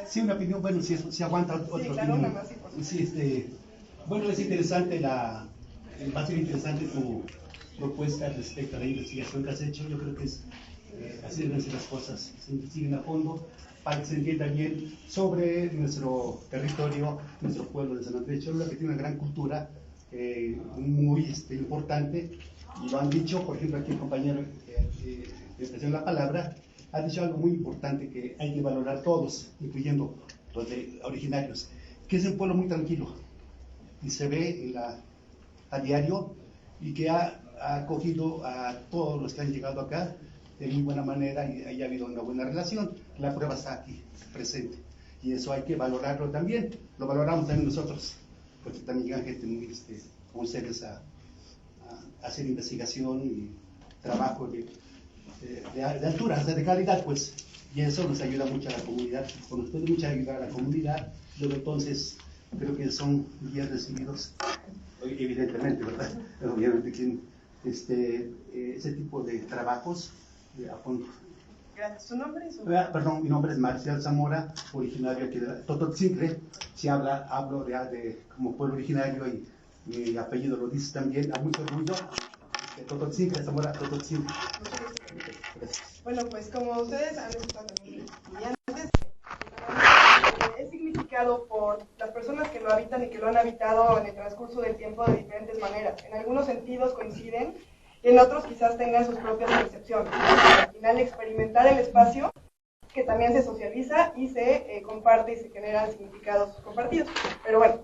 Sí, una opinión, bueno, si aguanta otra sí, claro, opinión. nada más, sí, por Sí, bueno, es interesante va a ser interesante tu propuesta respecto a la investigación que has hecho. Yo creo que así deben ser las cosas, se investiguen a fondo para que se entienda bien sobre nuestro territorio, nuestro pueblo de San Andrés Cholula, que tiene una gran cultura muy importante, y lo han dicho, por ejemplo, aquí el compañero que expresó la palabra, ha dicho algo muy importante que hay que valorar todos, incluyendo los originarios, que es un pueblo muy tranquilo y se ve a diario, y que ha acogido a todos los que han llegado acá de muy buena manera y haya habido una buena relación. La prueba está aquí presente y eso hay que valorarlo también. Lo valoramos también nosotros, porque también llegan gente muy como ustedes a hacer investigación y trabajo de altura, de calidad, pues, y eso nos ayuda mucho a la comunidad. Cuando nos puede mucho ayudar a la comunidad, luego entonces creo que son bien recibidos, evidentemente, ¿verdad? Obviamente que ese tipo de trabajos a fondo. Gracias. ¿Su nombre y su...? Perdón, mi nombre es Marcial Zamora, originario aquí de Tototzincle. Si hablo como pueblo originario, y mi apellido lo dice también, a mucho orgullo. Tototzincle, Zamora, Tototzincle. Bueno, pues como ustedes han estado también estudiantes, es significado por las personas que lo habitan y que lo han habitado en el transcurso del tiempo de diferentes maneras. En algunos sentidos coinciden y en otros quizás tengan sus propias percepciones. Al final, experimentar el espacio, que también se socializa y se comparte y se generan significados compartidos. Pero bueno,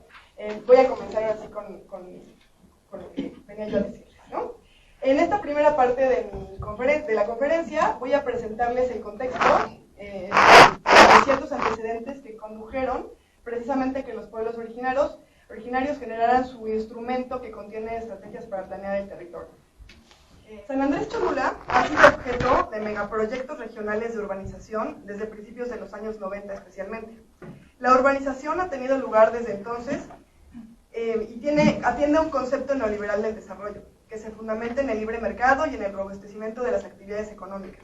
voy a comenzar así con lo que venía yo a decirles, ¿no? En esta primera parte de la conferencia voy a presentarles el contexto de ciertos antecedentes que condujeron precisamente a que los pueblos originarios generaran su instrumento que contiene estrategias para planear el territorio. San Andrés Cholula ha sido objeto de megaproyectos regionales de urbanización desde principios de los años 90 especialmente. La urbanización ha tenido lugar desde entonces y atiende a un concepto neoliberal del desarrollo, que se fundamenta en el libre mercado y en el robustecimiento de las actividades económicas.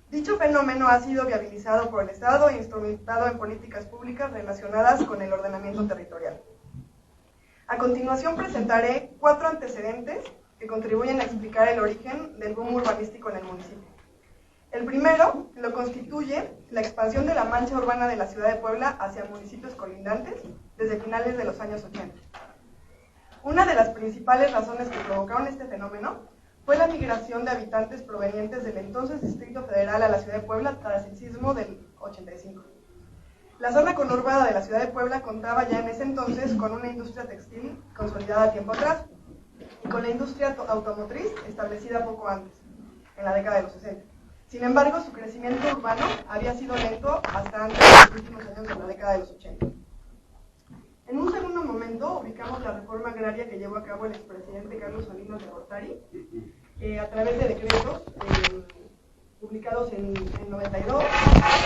Dicho fenómeno ha sido viabilizado por el Estado e instrumentado en políticas públicas relacionadas con el ordenamiento territorial. A continuación presentaré 4 antecedentes que contribuyen a explicar el origen del boom urbanístico en el municipio. El primero lo constituye la expansión de la mancha urbana de la ciudad de Puebla hacia municipios colindantes desde finales de los años 80. Una de las principales razones que provocaron este fenómeno fue la migración de habitantes provenientes del entonces Distrito Federal a la ciudad de Puebla tras el sismo del 85. La zona conurbada de la ciudad de Puebla contaba ya en ese entonces con una industria textil consolidada tiempo atrás y con la industria automotriz establecida poco antes, en la década de los 60. Sin embargo, su crecimiento urbano había sido lento hasta antes de los últimos años de la década de los 80. En un segundo momento ubicamos la reforma agraria que llevó a cabo el expresidente Carlos Salinas de Gortari a través de decretos publicados en 92,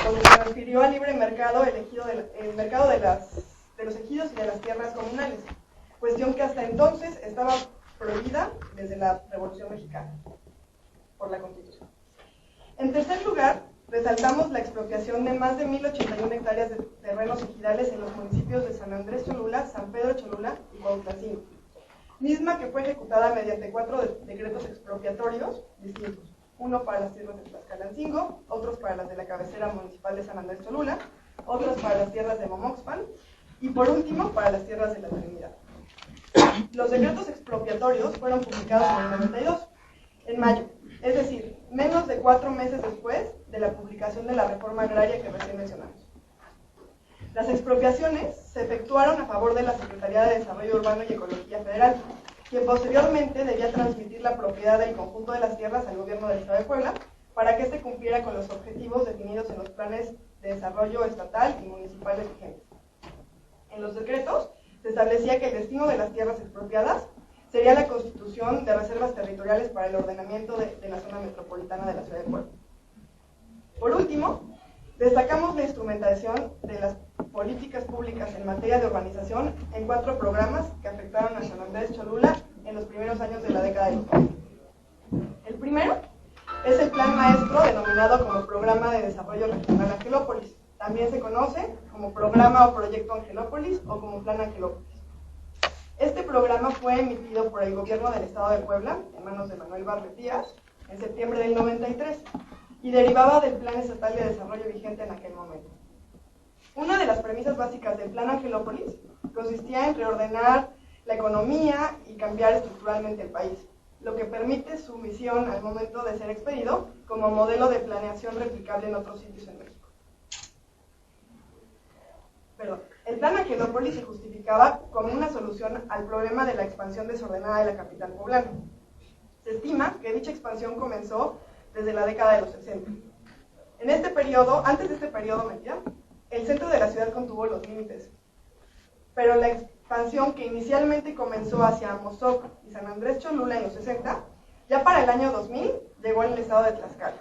donde se refirió al libre mercado el mercado de los ejidos y de las tierras comunales, cuestión que hasta entonces estaba prohibida desde la Revolución Mexicana por la Constitución. En tercer lugar, resaltamos la expropiación de más de 1,081 hectáreas de terrenos ejidales en los municipios de San Andrés Cholula, San Pedro Cholula y Cuautlancingo, misma que fue ejecutada mediante 4 decretos expropiatorios distintos, uno para las tierras de Tlaxcalancingo, otros para las de la cabecera municipal de San Andrés Cholula, otros para las tierras de Momoxpan y por último para las tierras de la Trinidad. Los decretos expropiatorios fueron publicados en el 92, en mayo, es decir, menos de 4 meses después de la publicación de la reforma agraria que recién mencionamos. Las expropiaciones se efectuaron a favor de la Secretaría de Desarrollo Urbano y Ecología Federal, quien posteriormente debía transmitir la propiedad del conjunto de las tierras al gobierno del Estado de Puebla para que éste cumpliera con los objetivos definidos en los planes de desarrollo estatal y municipales vigentes. En los decretos se establecía que el destino de las tierras expropiadas sería la constitución de reservas territoriales para el ordenamiento de la zona metropolitana de la ciudad de Puebla. Por último, destacamos la instrumentación de las políticas públicas en materia de urbanización en 4 programas que afectaron a San Andrés Cholula en los primeros años de la década de los 90. El primero es el Plan Maestro denominado como Programa de Desarrollo Regional Angelópolis, También se conoce como Programa o Proyecto Angelópolis o como Plan Angelópolis. Este programa fue emitido por el gobierno del estado de Puebla, en manos de Manuel Bartlett Díaz, en septiembre del 93, y derivaba del Plan Estatal de Desarrollo vigente en aquel momento. Una de las premisas básicas del Plan Angelópolis consistía en reordenar la economía y cambiar estructuralmente el país, lo que permite su misión al momento de ser expedido como modelo de planeación replicable en otros sitios en México. El Plan Angelópolis se justificaba como una solución al problema de la expansión desordenada de la capital poblana. Se estima que dicha expansión comenzó desde la década de los 60. En este periodo, antes de este periodo, el centro de la ciudad contuvo los límites, pero la expansión que inicialmente comenzó hacia Amozoc y San Andrés Cholula en los 60, ya para el año 2000 llegó al estado de Tlaxcala.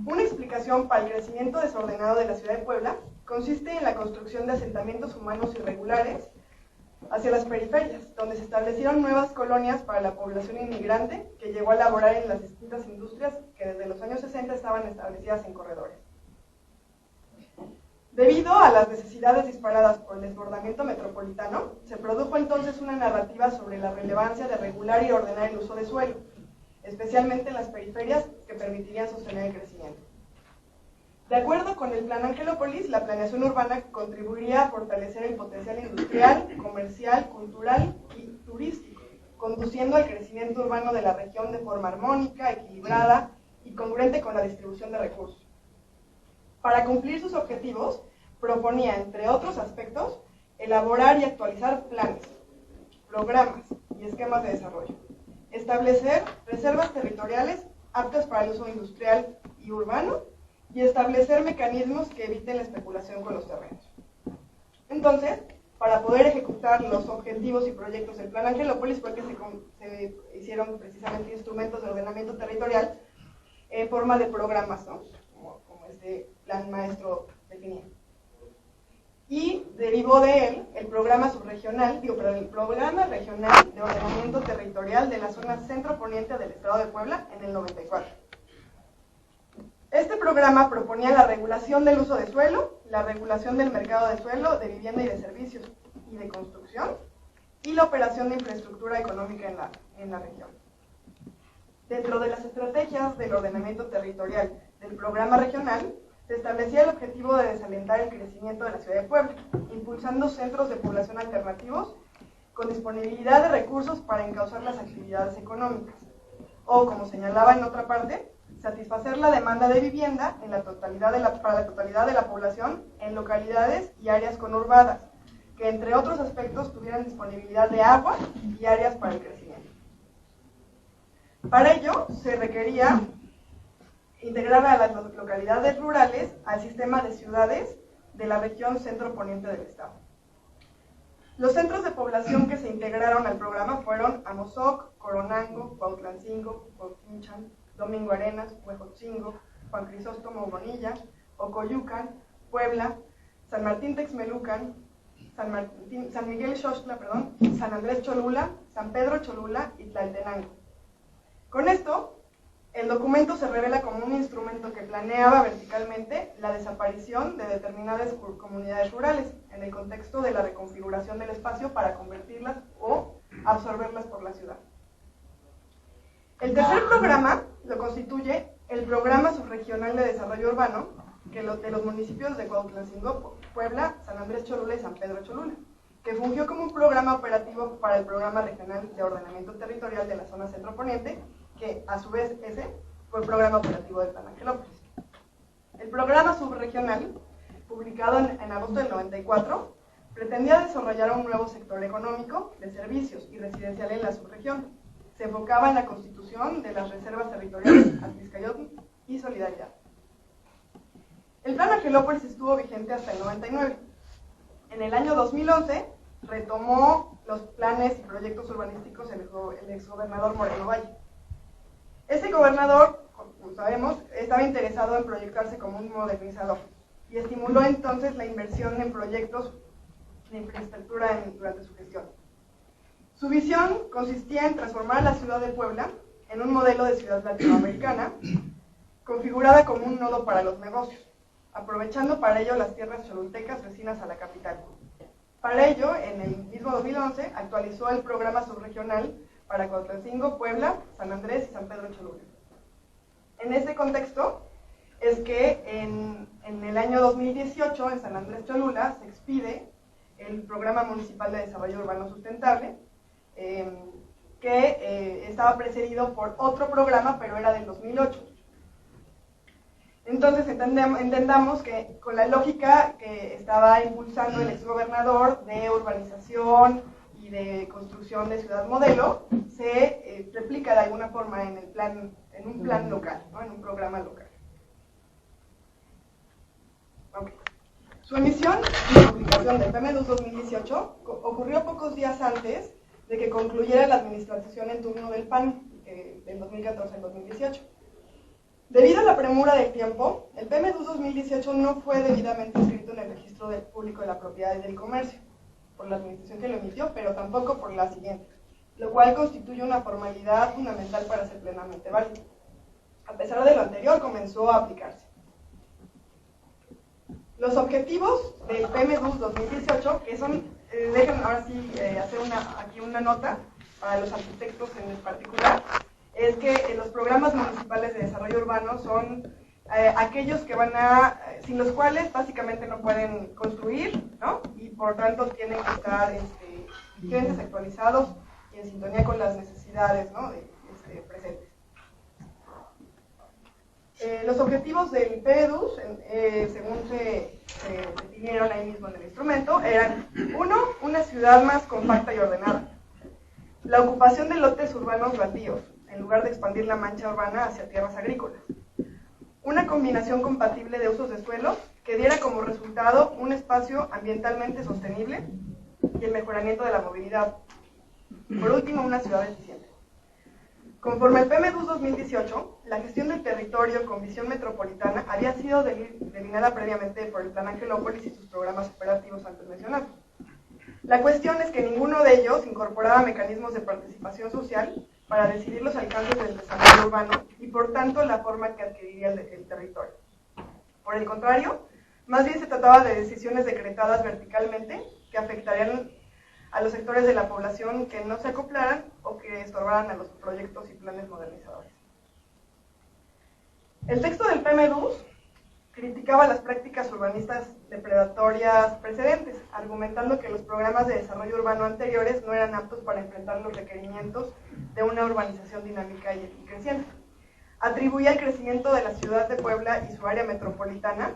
Una explicación para el crecimiento desordenado de la ciudad de Puebla consiste en la construcción de asentamientos humanos irregulares hacia las periferias, donde se establecieron nuevas colonias para la población inmigrante que llegó a laborar en las distintas industrias que desde los años 60 estaban establecidas en corredores. Debido a las necesidades disparadas por el desbordamiento metropolitano, se produjo entonces una narrativa sobre la relevancia de regular y ordenar el uso de suelo, especialmente en las periferias que permitirían sostener el crecimiento. De acuerdo con el Plan Angelópolis, la planeación urbana contribuiría a fortalecer el potencial industrial, comercial, cultural y turístico, conduciendo al crecimiento urbano de la región de forma armónica, equilibrada y congruente con la distribución de recursos. Para cumplir sus objetivos, proponía, entre otros aspectos, elaborar y actualizar planes, programas y esquemas de desarrollo, establecer reservas territoriales aptas para el uso industrial y urbano, y establecer mecanismos que eviten la especulación con los terrenos. Entonces, para poder ejecutar los objetivos y proyectos del Plan Angelópolis fue que se hicieron precisamente instrumentos de ordenamiento territorial en forma de programas, ¿no? como este plan maestro definía. Y derivó de él el programa subregional, el programa regional de ordenamiento territorial de la zona centro-poniente del estado de Puebla en el 94. Este programa proponía la regulación del uso de suelo, la regulación del mercado de suelo, de vivienda y de servicios y de construcción, y la operación de infraestructura económica en la región. Dentro de las estrategias del ordenamiento territorial del programa regional, se establecía el objetivo de desalentar el crecimiento de la ciudad de Puebla, impulsando centros de población alternativos con disponibilidad de recursos para encauzar las actividades económicas, o, como señalaba en otra parte, satisfacer la demanda de vivienda para la totalidad de la población en localidades y áreas conurbadas, que entre otros aspectos tuvieran disponibilidad de agua y áreas para el crecimiento. Para ello se requería integrar a las localidades rurales al sistema de ciudades de la región centro-poniente del estado. Los centros de población que se integraron al programa fueron Amozoc, Coronango, Cuautlancingo, Cuautinchan, Domingo Arenas, Huejotzingo, Juan Crisóstomo Bonilla, Ocoyucan, Puebla, San Martín Texmelucan, San Miguel Xochitla, San Andrés Cholula, San Pedro Cholula y Tlaltenango. Con esto, el documento se revela como un instrumento que planeaba verticalmente la desaparición de determinadas comunidades rurales en el contexto de la reconfiguración del espacio para convertirlas o absorberlas por la ciudad. El tercer programa lo constituye el Programa Subregional de Desarrollo Urbano de los municipios de Cuautlancingo, Puebla, San Andrés Cholula y San Pedro Cholula, que fungió como un programa operativo para el Programa Regional de Ordenamiento Territorial de la Zona Centro-Poniente, que a su vez ese fue el programa operativo del Plan Angelópolis. El programa subregional, publicado en agosto del 94, pretendía desarrollar un nuevo sector económico de servicios y residencial en la subregión. Se enfocaba en la constitución de las reservas territoriales Atliscayotl y Solidaridad. El Plan Angelópolis estuvo vigente hasta el 99. En el año 2011 retomó los planes y proyectos urbanísticos el exgobernador Moreno Valle. Ese gobernador, como sabemos, estaba interesado en proyectarse como un modernizador y estimuló entonces la inversión en proyectos de infraestructura durante su gestión. Su visión consistía en transformar la ciudad de Puebla en un modelo de ciudad latinoamericana, configurada como un nodo para los negocios, aprovechando para ello las tierras cholultecas vecinas a la capital. Para ello, en el mismo 2011, actualizó el programa subregional para Cuautlancingo, Puebla, San Andrés y San Pedro Cholula. En ese contexto es que en el año 2018, en San Andrés Cholula, se expide el Programa Municipal de Desarrollo Urbano Sustentable, que estaba precedido por otro programa, pero era del 2008. Entonces entendamos que con la lógica que estaba impulsando el exgobernador de urbanización y de construcción de ciudad modelo, se replica de alguna forma en un plan local, ¿no? En un programa local. Okay. Su emisión y publicación del PMDUS 2018 ocurrió pocos días antes de que concluyera la administración en turno del PAN, del 2014 al 2018. Debido a la premura del tiempo, el PMDUS 2018 no fue debidamente inscrito en el registro público de la propiedad y del comercio, por la administración que lo emitió, pero tampoco por la siguiente, lo cual constituye una formalidad fundamental para ser plenamente válido. A pesar de lo anterior, comenzó a aplicarse. Los objetivos del PMDUS 2018, que son, déjenme ahora sí hacer aquí una nota para los arquitectos en particular, es que los programas municipales de desarrollo urbano son aquellos que sin los cuales básicamente no pueden construir, ¿no? Y por tanto tienen que estar vigentes, actualizados y en sintonía con las necesidades, ¿no? Presentes. Los objetivos del PMDUS, según se definieron ahí mismo en el instrumento, eran: 1. Una ciudad más compacta y ordenada. La ocupación de lotes urbanos baldíos, en lugar de expandir la mancha urbana hacia tierras agrícolas. Una combinación compatible de usos de suelo que diera como resultado un espacio ambientalmente sostenible y el mejoramiento de la movilidad. Por último, una ciudad eficiente. Conforme al PMDUS 2018, la gestión del territorio con visión metropolitana había sido delineada previamente por el Plan Angelópolis y sus programas operativos antes mencionados. La cuestión es que ninguno de ellos incorporaba mecanismos de participación social para decidir los alcances del desarrollo urbano y por tanto la forma que adquiriría el territorio. Por el contrario, más bien se trataba de decisiones decretadas verticalmente que afectarían a los sectores de la población que no se acoplaran o que estorbaran a los proyectos y planes modernizadores. El texto del PMDUS criticaba las prácticas urbanistas depredatorias precedentes, argumentando que los programas de desarrollo urbano anteriores no eran aptos para enfrentar los requerimientos de una urbanización dinámica y creciente. Atribuía el crecimiento de la ciudad de Puebla y su área metropolitana,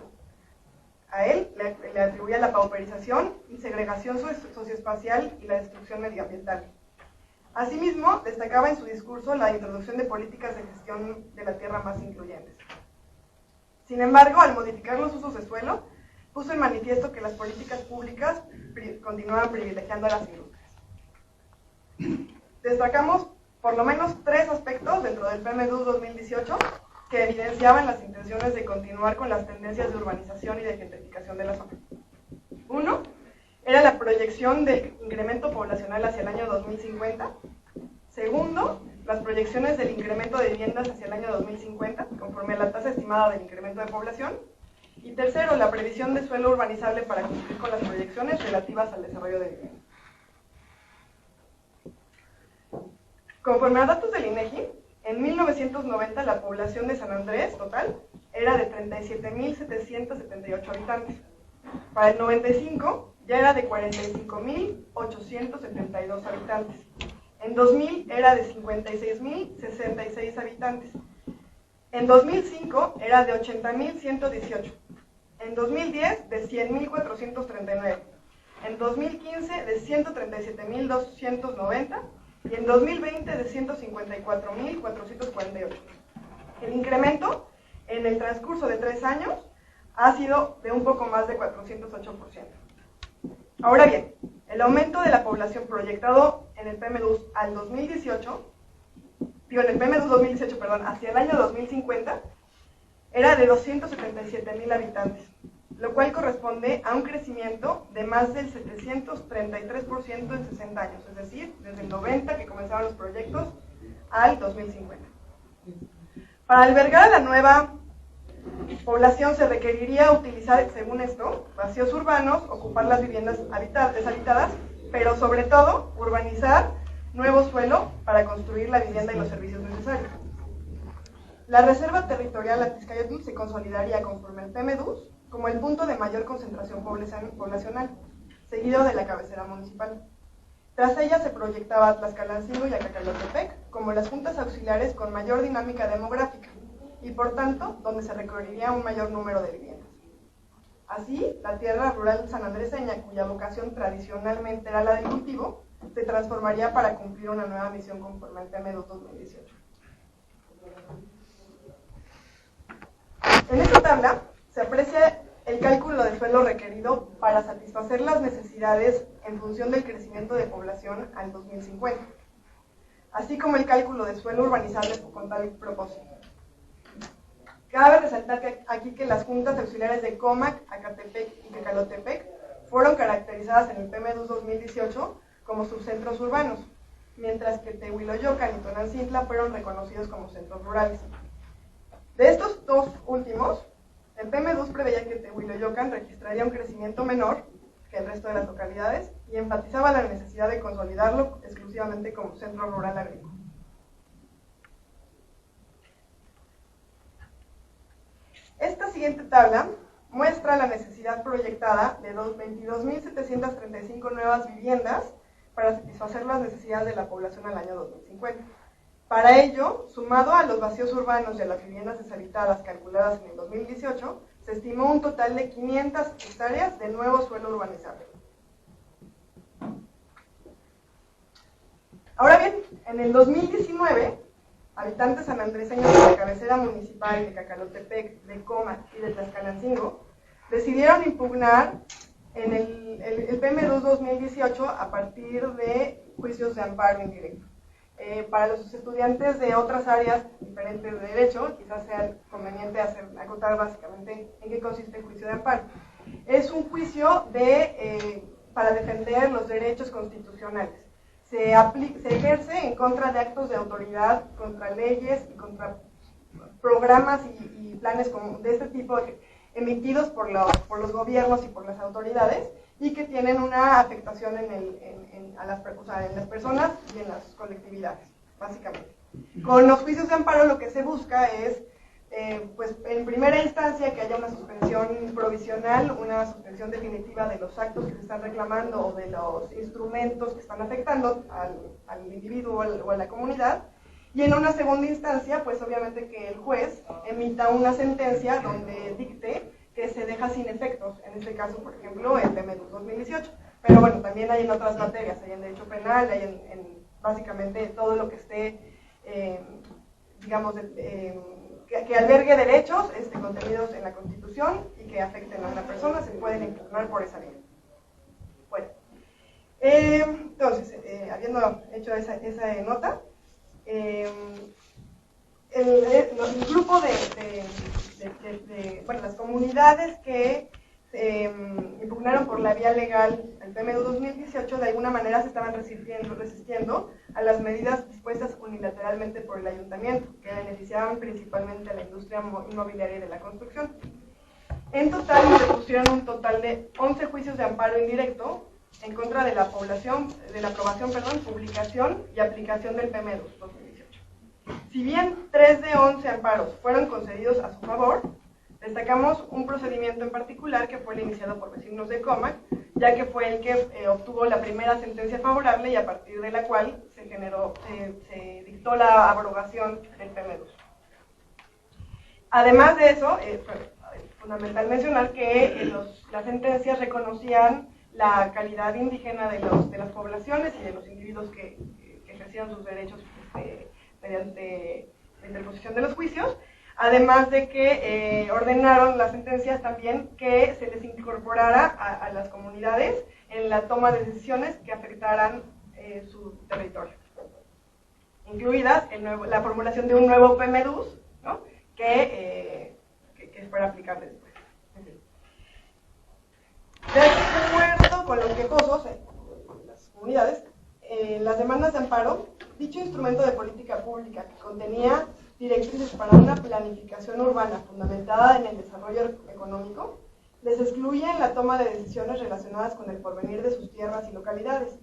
a él le atribuía la pauperización y segregación socioespacial y la destrucción medioambiental. Asimismo, destacaba en su discurso la introducción de políticas de gestión de la tierra más incluyentes. Sin embargo, al modificar los usos de suelo, puso en manifiesto que las políticas públicas continuaban privilegiando a las industrias. Destacamos por lo menos 3 aspectos dentro del PMDUS 2018 que evidenciaban las intenciones de continuar con las tendencias de urbanización y de gentrificación de la zona. 1. Era la proyección del incremento poblacional hacia el año 2050. Segundo, las proyecciones del incremento de viviendas hacia el año 2050, conforme a la tasa estimada del incremento de población. Y tercero, la previsión de suelo urbanizable para cumplir con las proyecciones relativas al desarrollo de vivienda. Conforme a datos del INEGI, en 1990 la población de San Andrés total era de 37.778 habitantes. Para el 95 ya era de 45.872 habitantes. En 2000 era de 56.066 habitantes. En 2005 era de 80.118. En 2010 de 100.439. En 2015 de 137.290. Y en 2020 de 154.448. El incremento en el transcurso de 3 años ha sido de un poco más de 408%. Ahora bien, el aumento de la población proyectado en el PMDUS al 2018, en el PMDUS 2018, hacia el año 2050, era de 277.000 habitantes, lo cual corresponde a un crecimiento de más del 733% en 60 años, es decir, desde el 90 que comenzaron los proyectos al 2050. Para albergar a la nueva población se requeriría utilizar, según esto, vacíos urbanos, ocupar las viviendas deshabitadas, pero sobre todo urbanizar nuevo suelo para construir la vivienda y los servicios necesarios. La reserva territorial Atizcayotl se consolidaría conforme el PMDUS como el punto de mayor concentración poblacional, seguido de la cabecera municipal. Tras ella se proyectaba Tlaxcalancingo y Acacalotepec como las juntas auxiliares con mayor dinámica demográfica y, por tanto, donde se recorrería un mayor número de viviendas. Así, la tierra rural sanandreseña, cuya vocación tradicionalmente era la del cultivo, se transformaría para cumplir una nueva misión conforme al PMDUS 2018. En esta tabla se aprecia el cálculo de suelo requerido para satisfacer las necesidades en función del crecimiento de población al 2050, así como el cálculo de suelo urbanizable con tal propósito. Cabe resaltar aquí que las juntas auxiliares de Comac, Acatepec y Cacalotepec fueron caracterizadas en el PMDUS 2018 como subcentros urbanos, mientras que Tehuiloyocan y Tonantzintla fueron reconocidos como centros rurales. De estos dos últimos, el PMDUS preveía que Tehuiloyocan registraría un crecimiento menor que el resto de las localidades y enfatizaba la necesidad de consolidarlo exclusivamente como centro rural agrícola. Esta siguiente tabla muestra la necesidad proyectada de 22.735 nuevas viviendas para satisfacer las necesidades de la población al año 2050. Para ello, sumado a los vacíos urbanos y a las viviendas deshabitadas calculadas en el 2018, se estimó un total de 500 hectáreas de nuevo suelo urbanizable. Ahora bien, en el 2019, habitantes sanandreseños de la cabecera municipal de Cacalotepec, de Comac y de Tlaxcalancingo decidieron impugnar en el PMDUS 2018 a partir de juicios de amparo indirecto. Para los estudiantes de otras áreas diferentes de derecho, quizás sea conveniente acotar básicamente en qué consiste el juicio de amparo. Es un juicio para defender los derechos constitucionales. Se ejerce en contra de actos de autoridad, contra leyes y contra programas y planes de este tipo emitidos por los gobiernos y por las autoridades, y que tienen una afectación en las personas y en las colectividades, básicamente. Con los juicios de amparo lo que se busca es, pues, en primera instancia, que haya una suspensión provisional, una suspensión definitiva de los actos que se están reclamando o de los instrumentos que están afectando al individuo o a la comunidad, y en una segunda instancia, pues obviamente que el juez emita una sentencia donde dicte que se deja sin efectos, en este caso, por ejemplo, el PMDUS 2018. Pero bueno, también hay en otras materias, hay en derecho penal, hay en básicamente todo lo que esté, digamos, que albergue derechos contenidos en la Constitución y que afecten a una persona, se pueden impugnar por esa vía. Bueno, entonces, habiendo hecho esa nota, el grupo bueno, las comunidades que impugnaron por la vía legal el PMDUS 2018 de alguna manera se estaban resistiendo a las medidas dispuestas unilateralmente por el ayuntamiento, que beneficiaban principalmente a la industria inmobiliaria y de la construcción. En total, se pusieron un total de 11 juicios de amparo indirecto en contra de la aprobación, publicación y aplicación del PMDUS 2018. Si bien 3 de 11 amparos fueron concedidos a su favor, destacamos un procedimiento en particular que fue el iniciado por vecinos de Comac, ya que fue el que obtuvo la primera sentencia favorable y a partir de la cual se dictó la abrogación del PMDUS. Además de eso, es fundamental mencionar que las sentencias reconocían la calidad indígena de las poblaciones y de los individuos que ejercían sus derechos mediante la interposición de los juicios, además de que ordenaron las sentencias también que se les incorporara a las comunidades en la toma de decisiones que afectaran su territorio, incluidas la formulación de un nuevo PMDUS, ¿no? que fuera aplicable después. De acuerdo con los quejosos, las comunidades, las demandas de amparo, dicho instrumento de política pública que contenía directrices para una planificación urbana fundamentada en el desarrollo económico, les excluyen la toma de decisiones relacionadas con el porvenir de sus tierras y localidades.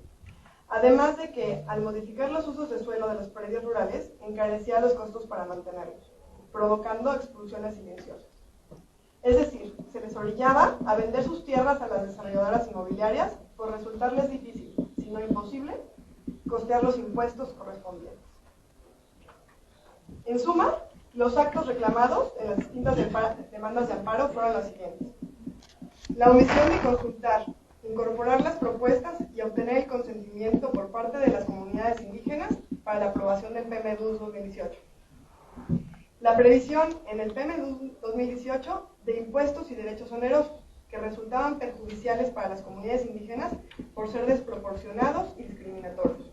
Además de que, al modificar los usos de suelo de los predios rurales, encarecía los costos para mantenerlos, provocando expulsiones silenciosas. Es decir, se les orillaba a vender sus tierras a las desarrolladoras inmobiliarias por resultarles difícil, si no imposible, costear los impuestos correspondientes. En suma, los actos reclamados en las distintas demandas de amparo fueron los siguientes: la omisión de consultar, incorporar las propuestas y obtener el consentimiento por parte de las comunidades indígenas para la aprobación del PMDUS 2018. La previsión en el PMDUS 2018 de impuestos y derechos onerosos que resultaban perjudiciales para las comunidades indígenas por ser desproporcionados y discriminatorios.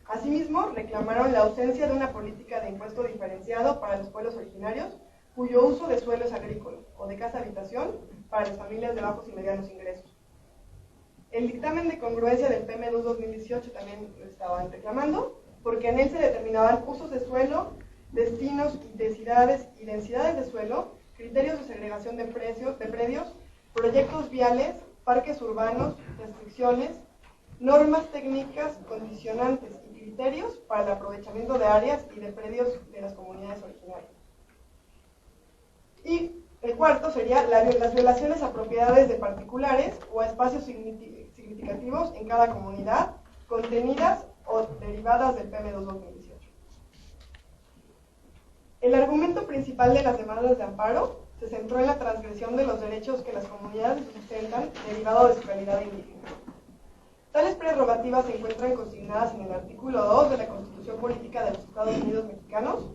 Asimismo, reclamaron la ausencia de una política de impuesto diferenciado para los pueblos originarios cuyo uso de suelo es agrícola o de casa-habitación para las familias de bajos y medianos ingresos. El dictamen de congruencia del PMDUS 2018 también lo estaban reclamando, porque en él se determinaban usos de suelo, destinos y densidades de suelo, criterios de segregación de predios, proyectos viales, parques urbanos, restricciones, normas técnicas, condicionantes y criterios para el aprovechamiento de áreas y de predios de las comunidades originarias. Y el cuarto sería las violaciones a propiedades de particulares o a espacios significativos en cada comunidad, contenidas o derivadas del PMDUS 2018. El argumento principal de las demandas de amparo se centró en la transgresión de los derechos que las comunidades sustentan derivado de su calidad indígena. Tales prerrogativas se encuentran consignadas en el artículo 2 de la Constitución Política de los Estados Unidos Mexicanos,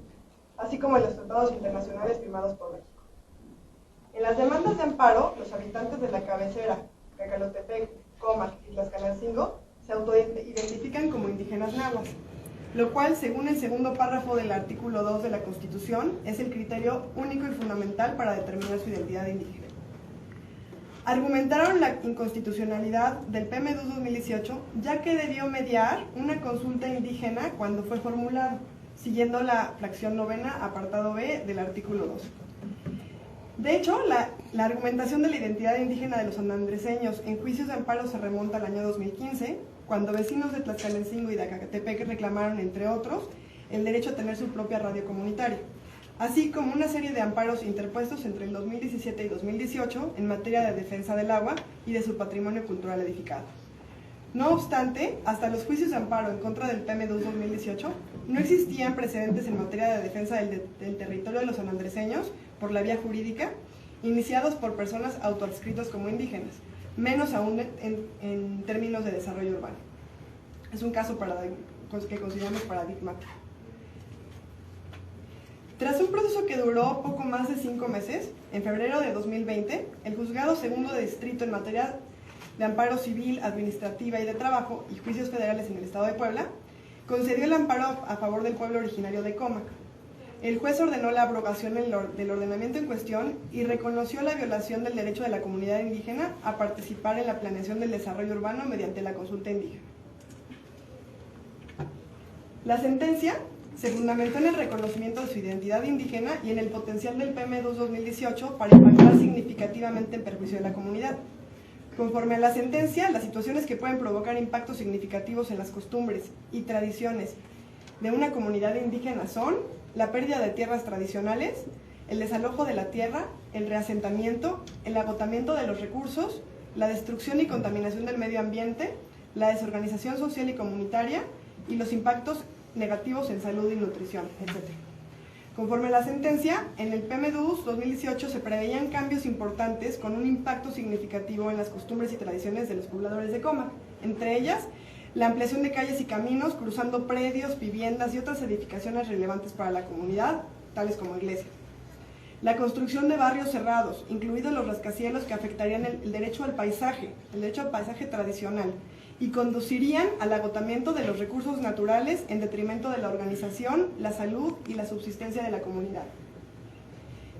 así como en los tratados internacionales firmados por México. En las demandas de amparo, los habitantes de la cabecera, Cacalotepec, Comac y Tlaxcalancingo, se autoidentifican como indígenas nahuas, lo cual, según el segundo párrafo del artículo 2 de la Constitución, es el criterio único y fundamental para determinar su identidad indígena. Argumentaron la inconstitucionalidad del PMDUS 2018, ya que debió mediar una consulta indígena cuando fue formulado, siguiendo la fracción novena, apartado B del artículo 2. De hecho, la argumentación de la identidad indígena de los sanandreseños en juicios de amparo se remonta al año 2015, cuando vecinos de Tlaxcalancingo y de Acatepec reclamaron, entre otros, el derecho a tener su propia radio comunitaria, así como una serie de amparos interpuestos entre el 2017 y 2018 en materia de defensa del agua y de su patrimonio cultural edificado. No obstante, hasta los juicios de amparo en contra del PMDUS 2018, no existían precedentes en materia de defensa del territorio de los sanandreseños por la vía jurídica, iniciados por personas autoadscritos como indígenas, menos aún en términos de desarrollo urbano. Es un caso que consideramos paradigmático. Tras un proceso que duró poco más de 5 meses, en febrero de 2020, el Juzgado Segundo de Distrito en materia de amparo civil, administrativa y de trabajo y juicios federales en el Estado de Puebla, concedió el amparo a favor del pueblo originario de Comac. El juez ordenó la abrogación del ordenamiento en cuestión y reconoció la violación del derecho de la comunidad indígena a participar en la planeación del desarrollo urbano mediante la consulta indígena. La sentencia se fundamentó en el reconocimiento de su identidad indígena y en el potencial del PMDUS 2018 para impactar significativamente en perjuicio de la comunidad. Conforme a la sentencia, las situaciones que pueden provocar impactos significativos en las costumbres y tradiciones de una comunidad indígena son la pérdida de tierras tradicionales, el desalojo de la tierra, el reasentamiento, el agotamiento de los recursos, la destrucción y contaminación del medio ambiente, la desorganización social y comunitaria y los impactos negativos en salud y nutrición, etc. Conforme a la sentencia, en el PMDUS 2018 se preveían cambios importantes con un impacto significativo en las costumbres y tradiciones de los pobladores de Comac, entre ellas la ampliación de calles y caminos cruzando predios, viviendas y otras edificaciones relevantes para la comunidad, tales como iglesias. La construcción de barrios cerrados, incluidos los rascacielos que afectarían el derecho al paisaje tradicional, y conducirían al agotamiento de los recursos naturales en detrimento de la organización, la salud y la subsistencia de la comunidad.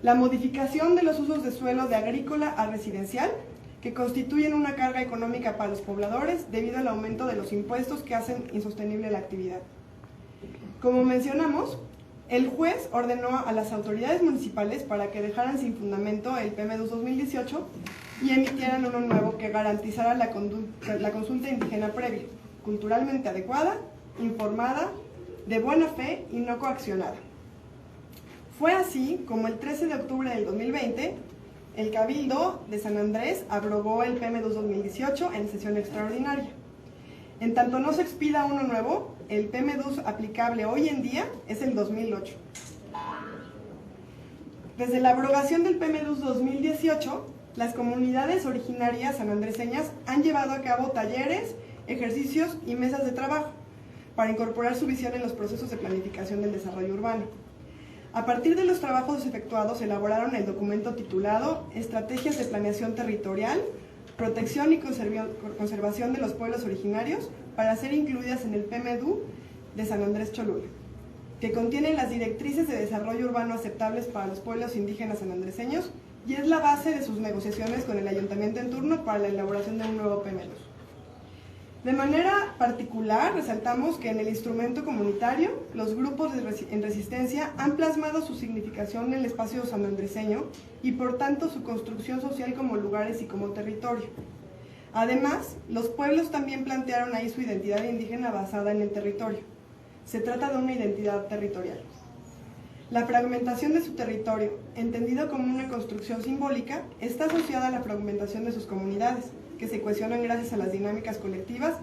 La modificación de los usos de suelo de agrícola a residencial, que constituyen una carga económica para los pobladores debido al aumento de los impuestos que hacen insostenible la actividad. Como mencionamos, El juez ordenó a las autoridades municipales para que dejaran sin fundamento el PMDUS 2018 y emitieran uno nuevo que garantizara la consulta indígena previa, culturalmente adecuada, informada, de buena fe y no coaccionada. Fue así como el 13 de octubre del 2020, el Cabildo de San Andrés aprobó el PMDUS 2018 en sesión extraordinaria. En tanto no se expida uno nuevo, el PMDUS aplicable hoy en día es el 2008. Desde la abrogación del PMDUS 2018, las comunidades originarias sanandreseñas han llevado a cabo talleres, ejercicios y mesas de trabajo para incorporar su visión en los procesos de planificación del desarrollo urbano. A partir de los trabajos efectuados, elaboraron el documento titulado Estrategias de Planeación Territorial, Protección y Conservación de los Pueblos Originarios para ser incluidas en el PMDU de San Andrés Cholula, que contiene las directrices de desarrollo urbano aceptables para los pueblos indígenas sanandreseños y es la base de sus negociaciones con el ayuntamiento en turno para la elaboración de un nuevo PMDUS. De manera particular, resaltamos que en el instrumento comunitario, los grupos en resistencia han plasmado su significación en el espacio sanandreseño y por tanto su construcción social como lugares y como territorio. Además, los pueblos también plantearon ahí su identidad indígena basada en el territorio. Se trata de una identidad territorial. La fragmentación de su territorio, entendido como una construcción simbólica, está asociada a la fragmentación de sus comunidades, que se cohesionan gracias a las dinámicas colectivas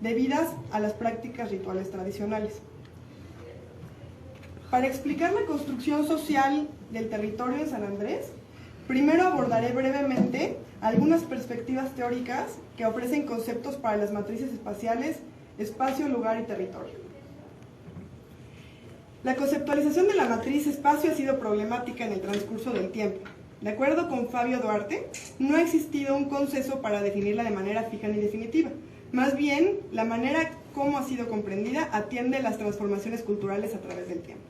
debidas a las prácticas rituales tradicionales. Para explicar la construcción social del territorio en San Andrés, primero abordaré brevemente algunas perspectivas teóricas que ofrecen conceptos para las matrices espaciales, espacio, lugar y territorio. La conceptualización de la matriz espacio ha sido problemática en el transcurso del tiempo. De acuerdo con Fabio Duarte, no ha existido un consenso para definirla de manera fija ni definitiva. Más bien, la manera como ha sido comprendida atiende las transformaciones culturales a través del tiempo.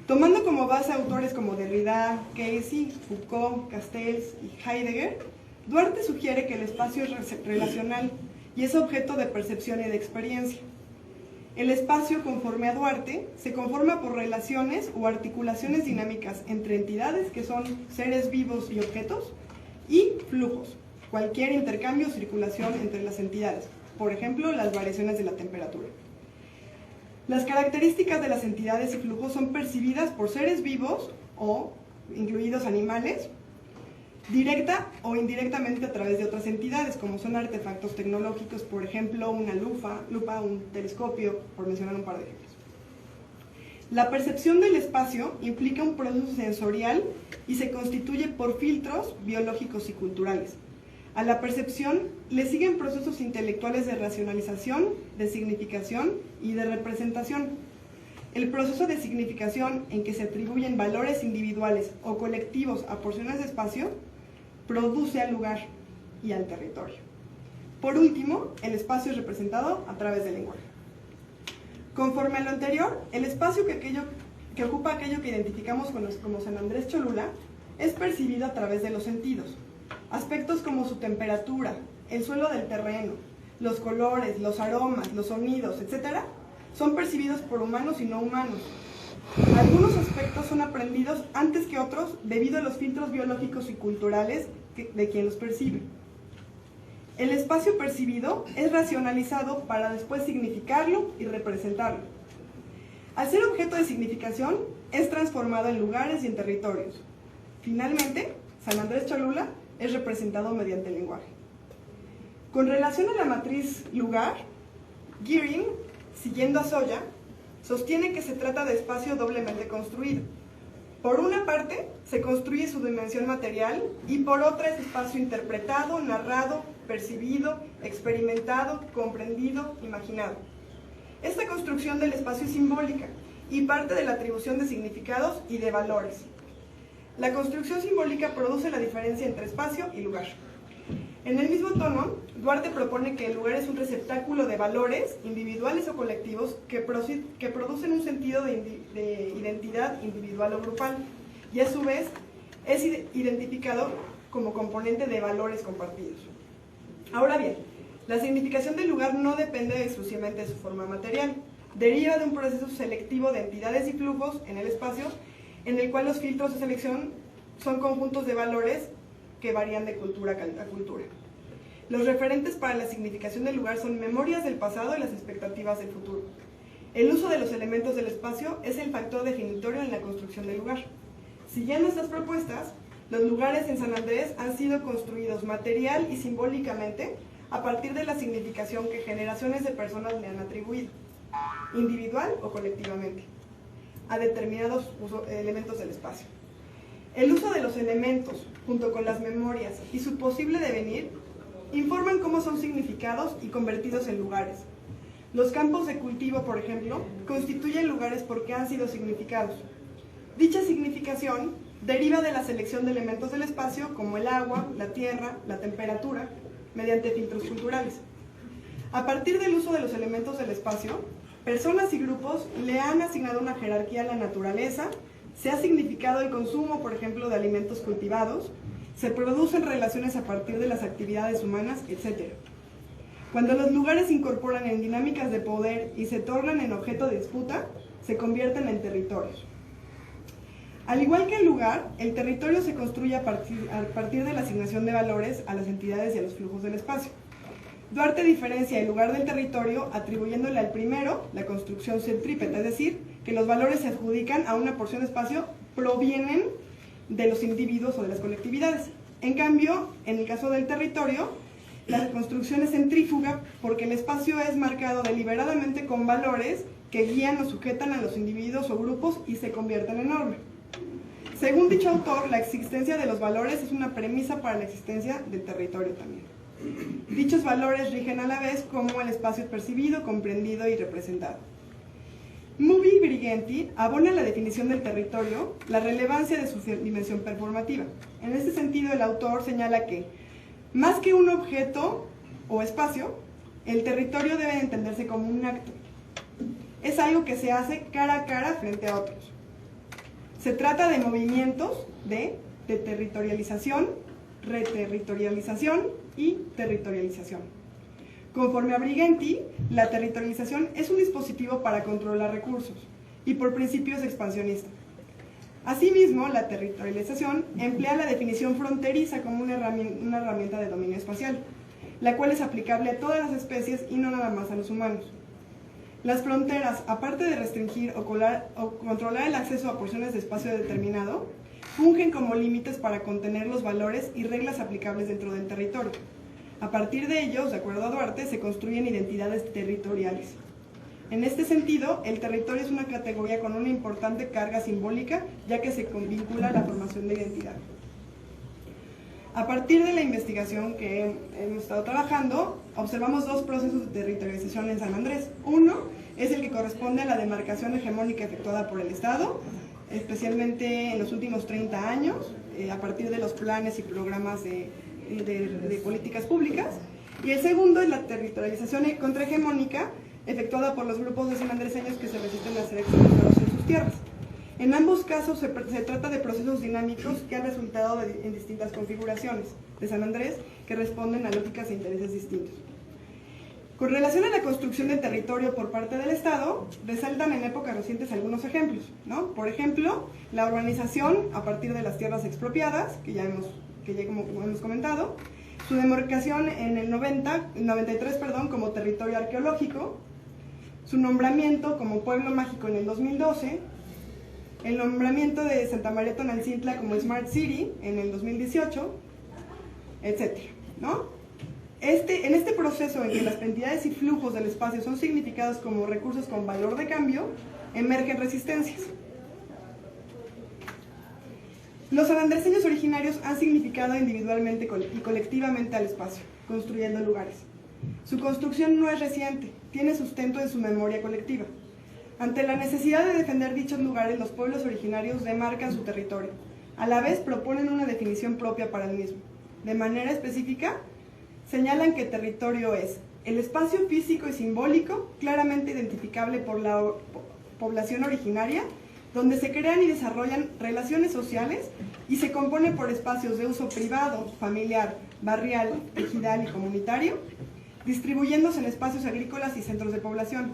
Tomando como base autores como Derrida, Casey, Foucault, Castells y Heidegger, Duarte sugiere que el espacio es relacional y es objeto de percepción y de experiencia. El espacio, conforme a Duarte, se conforma por relaciones o articulaciones dinámicas entre entidades, que son seres vivos y objetos, y flujos, cualquier intercambio o circulación entre las entidades, por ejemplo, las variaciones de la temperatura. Las características de las entidades y flujos son percibidas por seres vivos, o incluidos animales, directa o indirectamente a través de otras entidades, como son artefactos tecnológicos, por ejemplo, una lupa, un telescopio, por mencionar un par de ejemplos. La percepción del espacio implica un proceso sensorial y se constituye por filtros biológicos y culturales. A la percepción le siguen procesos intelectuales de racionalización, de significación y de representación. El proceso de significación, en que se atribuyen valores individuales o colectivos a porciones de espacio, produce al lugar y al territorio. Por último, el espacio es representado a través del lenguaje. Conforme a lo anterior, el espacio que ocupa aquello que identificamos como San Andrés Cholula es percibido a través de los sentidos. Aspectos como su temperatura, el suelo del terreno, los colores, los aromas, los sonidos, etc., son percibidos por humanos y no humanos. Algunos aspectos son aprendidos antes que otros debido a los filtros biológicos y culturales de quien los percibe. El espacio percibido es racionalizado para después significarlo y representarlo. Al ser objeto de significación, es transformado en lugares y en territorios. Finalmente, San Andrés Cholula es representado mediante el lenguaje. Con relación a la matriz lugar, Gearing, siguiendo a Soya, sostiene que se trata de espacio doblemente construido. Por una parte, se construye su dimensión material y por otra es espacio interpretado, narrado, percibido, experimentado, comprendido, imaginado. Esta construcción del espacio es simbólica y parte de la atribución de significados y de valores. La construcción simbólica produce la diferencia entre espacio y lugar. En el mismo tono, Duarte propone que el lugar es un receptáculo de valores, individuales o colectivos, que producen un sentido de identidad individual o grupal, y a su vez es identificado como componente de valores compartidos. Ahora bien, la significación del lugar no depende exclusivamente de su forma material. deriva de un proceso selectivo de entidades y flujos en el espacio, en el cual los filtros de selección son conjuntos de valores que varían de cultura a cultura. Los referentes para la significación del lugar son memorias del pasado y las expectativas del futuro. El uso de los elementos del espacio es el factor definitorio en la construcción del lugar. Siguiendo estas propuestas, los lugares en San Andrés han sido construidos material y simbólicamente a partir de la significación que generaciones de personas le han atribuido, individual o colectivamente, a determinados elementos del espacio. El uso de los elementos, junto con las memorias y su posible devenir, informan cómo son significados y convertidos en lugares. Los campos de cultivo, por ejemplo, constituyen lugares porque han sido significados. Dicha significación deriva de la selección de elementos del espacio como el agua, la tierra, la temperatura, mediante filtros culturales. A partir del uso de los elementos del espacio, personas y grupos le han asignado una jerarquía a la naturaleza, se ha significado el consumo, por ejemplo, de alimentos cultivados, se producen relaciones a partir de las actividades humanas, etc. Cuando los lugares se incorporan en dinámicas de poder y se tornan en objeto de disputa, se convierten en territorios. Al igual que el lugar, el territorio se construye a partir de la asignación de valores a las entidades y a los flujos del espacio. Duarte diferencia el lugar del territorio atribuyéndole al primero la construcción centrípeta, es decir, que los valores se adjudican a una porción de espacio provienen de los individuos o de las colectividades. En cambio, en el caso del territorio, la construcción es centrífuga porque el espacio es marcado deliberadamente con valores que guían o sujetan a los individuos o grupos y se convierten en norma. Según dicho autor, la existencia de los valores es una premisa para la existencia del territorio también. Dichos valores rigen a la vez como el espacio es percibido, comprendido y representado. Mubi Brighenti abona la definición del territorio la relevancia de su dimensión performativa. En este sentido, el autor señala que, más que un objeto o espacio, el territorio debe entenderse como un acto. Es algo que se hace cara a cara frente a otros. Se trata de movimientos de territorialización, reterritorialización y territorialización. Conforme a Brighenti, la territorialización es un dispositivo para controlar recursos y por principio es expansionista. Asimismo, la territorialización emplea la definición fronteriza como una herramienta de dominio espacial, la cual es aplicable a todas las especies y no nada más a los humanos. Las fronteras, aparte de restringir o controlar el acceso a porciones de espacio determinado, fungen como límites para contener los valores y reglas aplicables dentro del territorio. A partir de ellos, de acuerdo a Duarte, se construyen identidades territoriales. En este sentido, el territorio es una categoría con una importante carga simbólica, ya que se vincula a la formación de identidad. A partir de la investigación que hemos estado trabajando, observamos dos procesos de territorialización en San Andrés. Uno es el que corresponde a la demarcación hegemónica efectuada por el Estado, especialmente en los últimos 30 años, a partir de los planes y programas de políticas públicas. Y el segundo es la territorialización contrahegemónica efectuada por los grupos de sanandreseños que se resisten a ser expulsados en sus tierras. En ambos casos se trata de procesos dinámicos que han resultado en distintas configuraciones de San Andrés que responden a lógicas e intereses distintos. Con relación a la construcción del territorio por parte del Estado, resaltan en épocas recientes algunos ejemplos, ¿no? Por ejemplo, la urbanización a partir de las tierras expropiadas, que ya hemos comentado, su demarcación en el 93 como territorio arqueológico, su nombramiento como pueblo mágico en el 2012, el nombramiento de Santa María Tonalcintla como Smart City en el 2018, etc., ¿no? En este proceso en que las entidades y flujos del espacio son significados como recursos con valor de cambio, emergen resistencias. Los sanandreseños originarios han significado individualmente y colectivamente al espacio, construyendo lugares. Su construcción no es reciente, tiene sustento en su memoria colectiva. Ante la necesidad de defender dichos lugares, los pueblos originarios demarcan su territorio. A la vez proponen una definición propia para el mismo. De manera específica, señalan que territorio es el espacio físico y simbólico claramente identificable por la población originaria, donde se crean y desarrollan relaciones sociales y se compone por espacios de uso privado, familiar, barrial, ejidal y comunitario, distribuyéndose en espacios agrícolas y centros de población.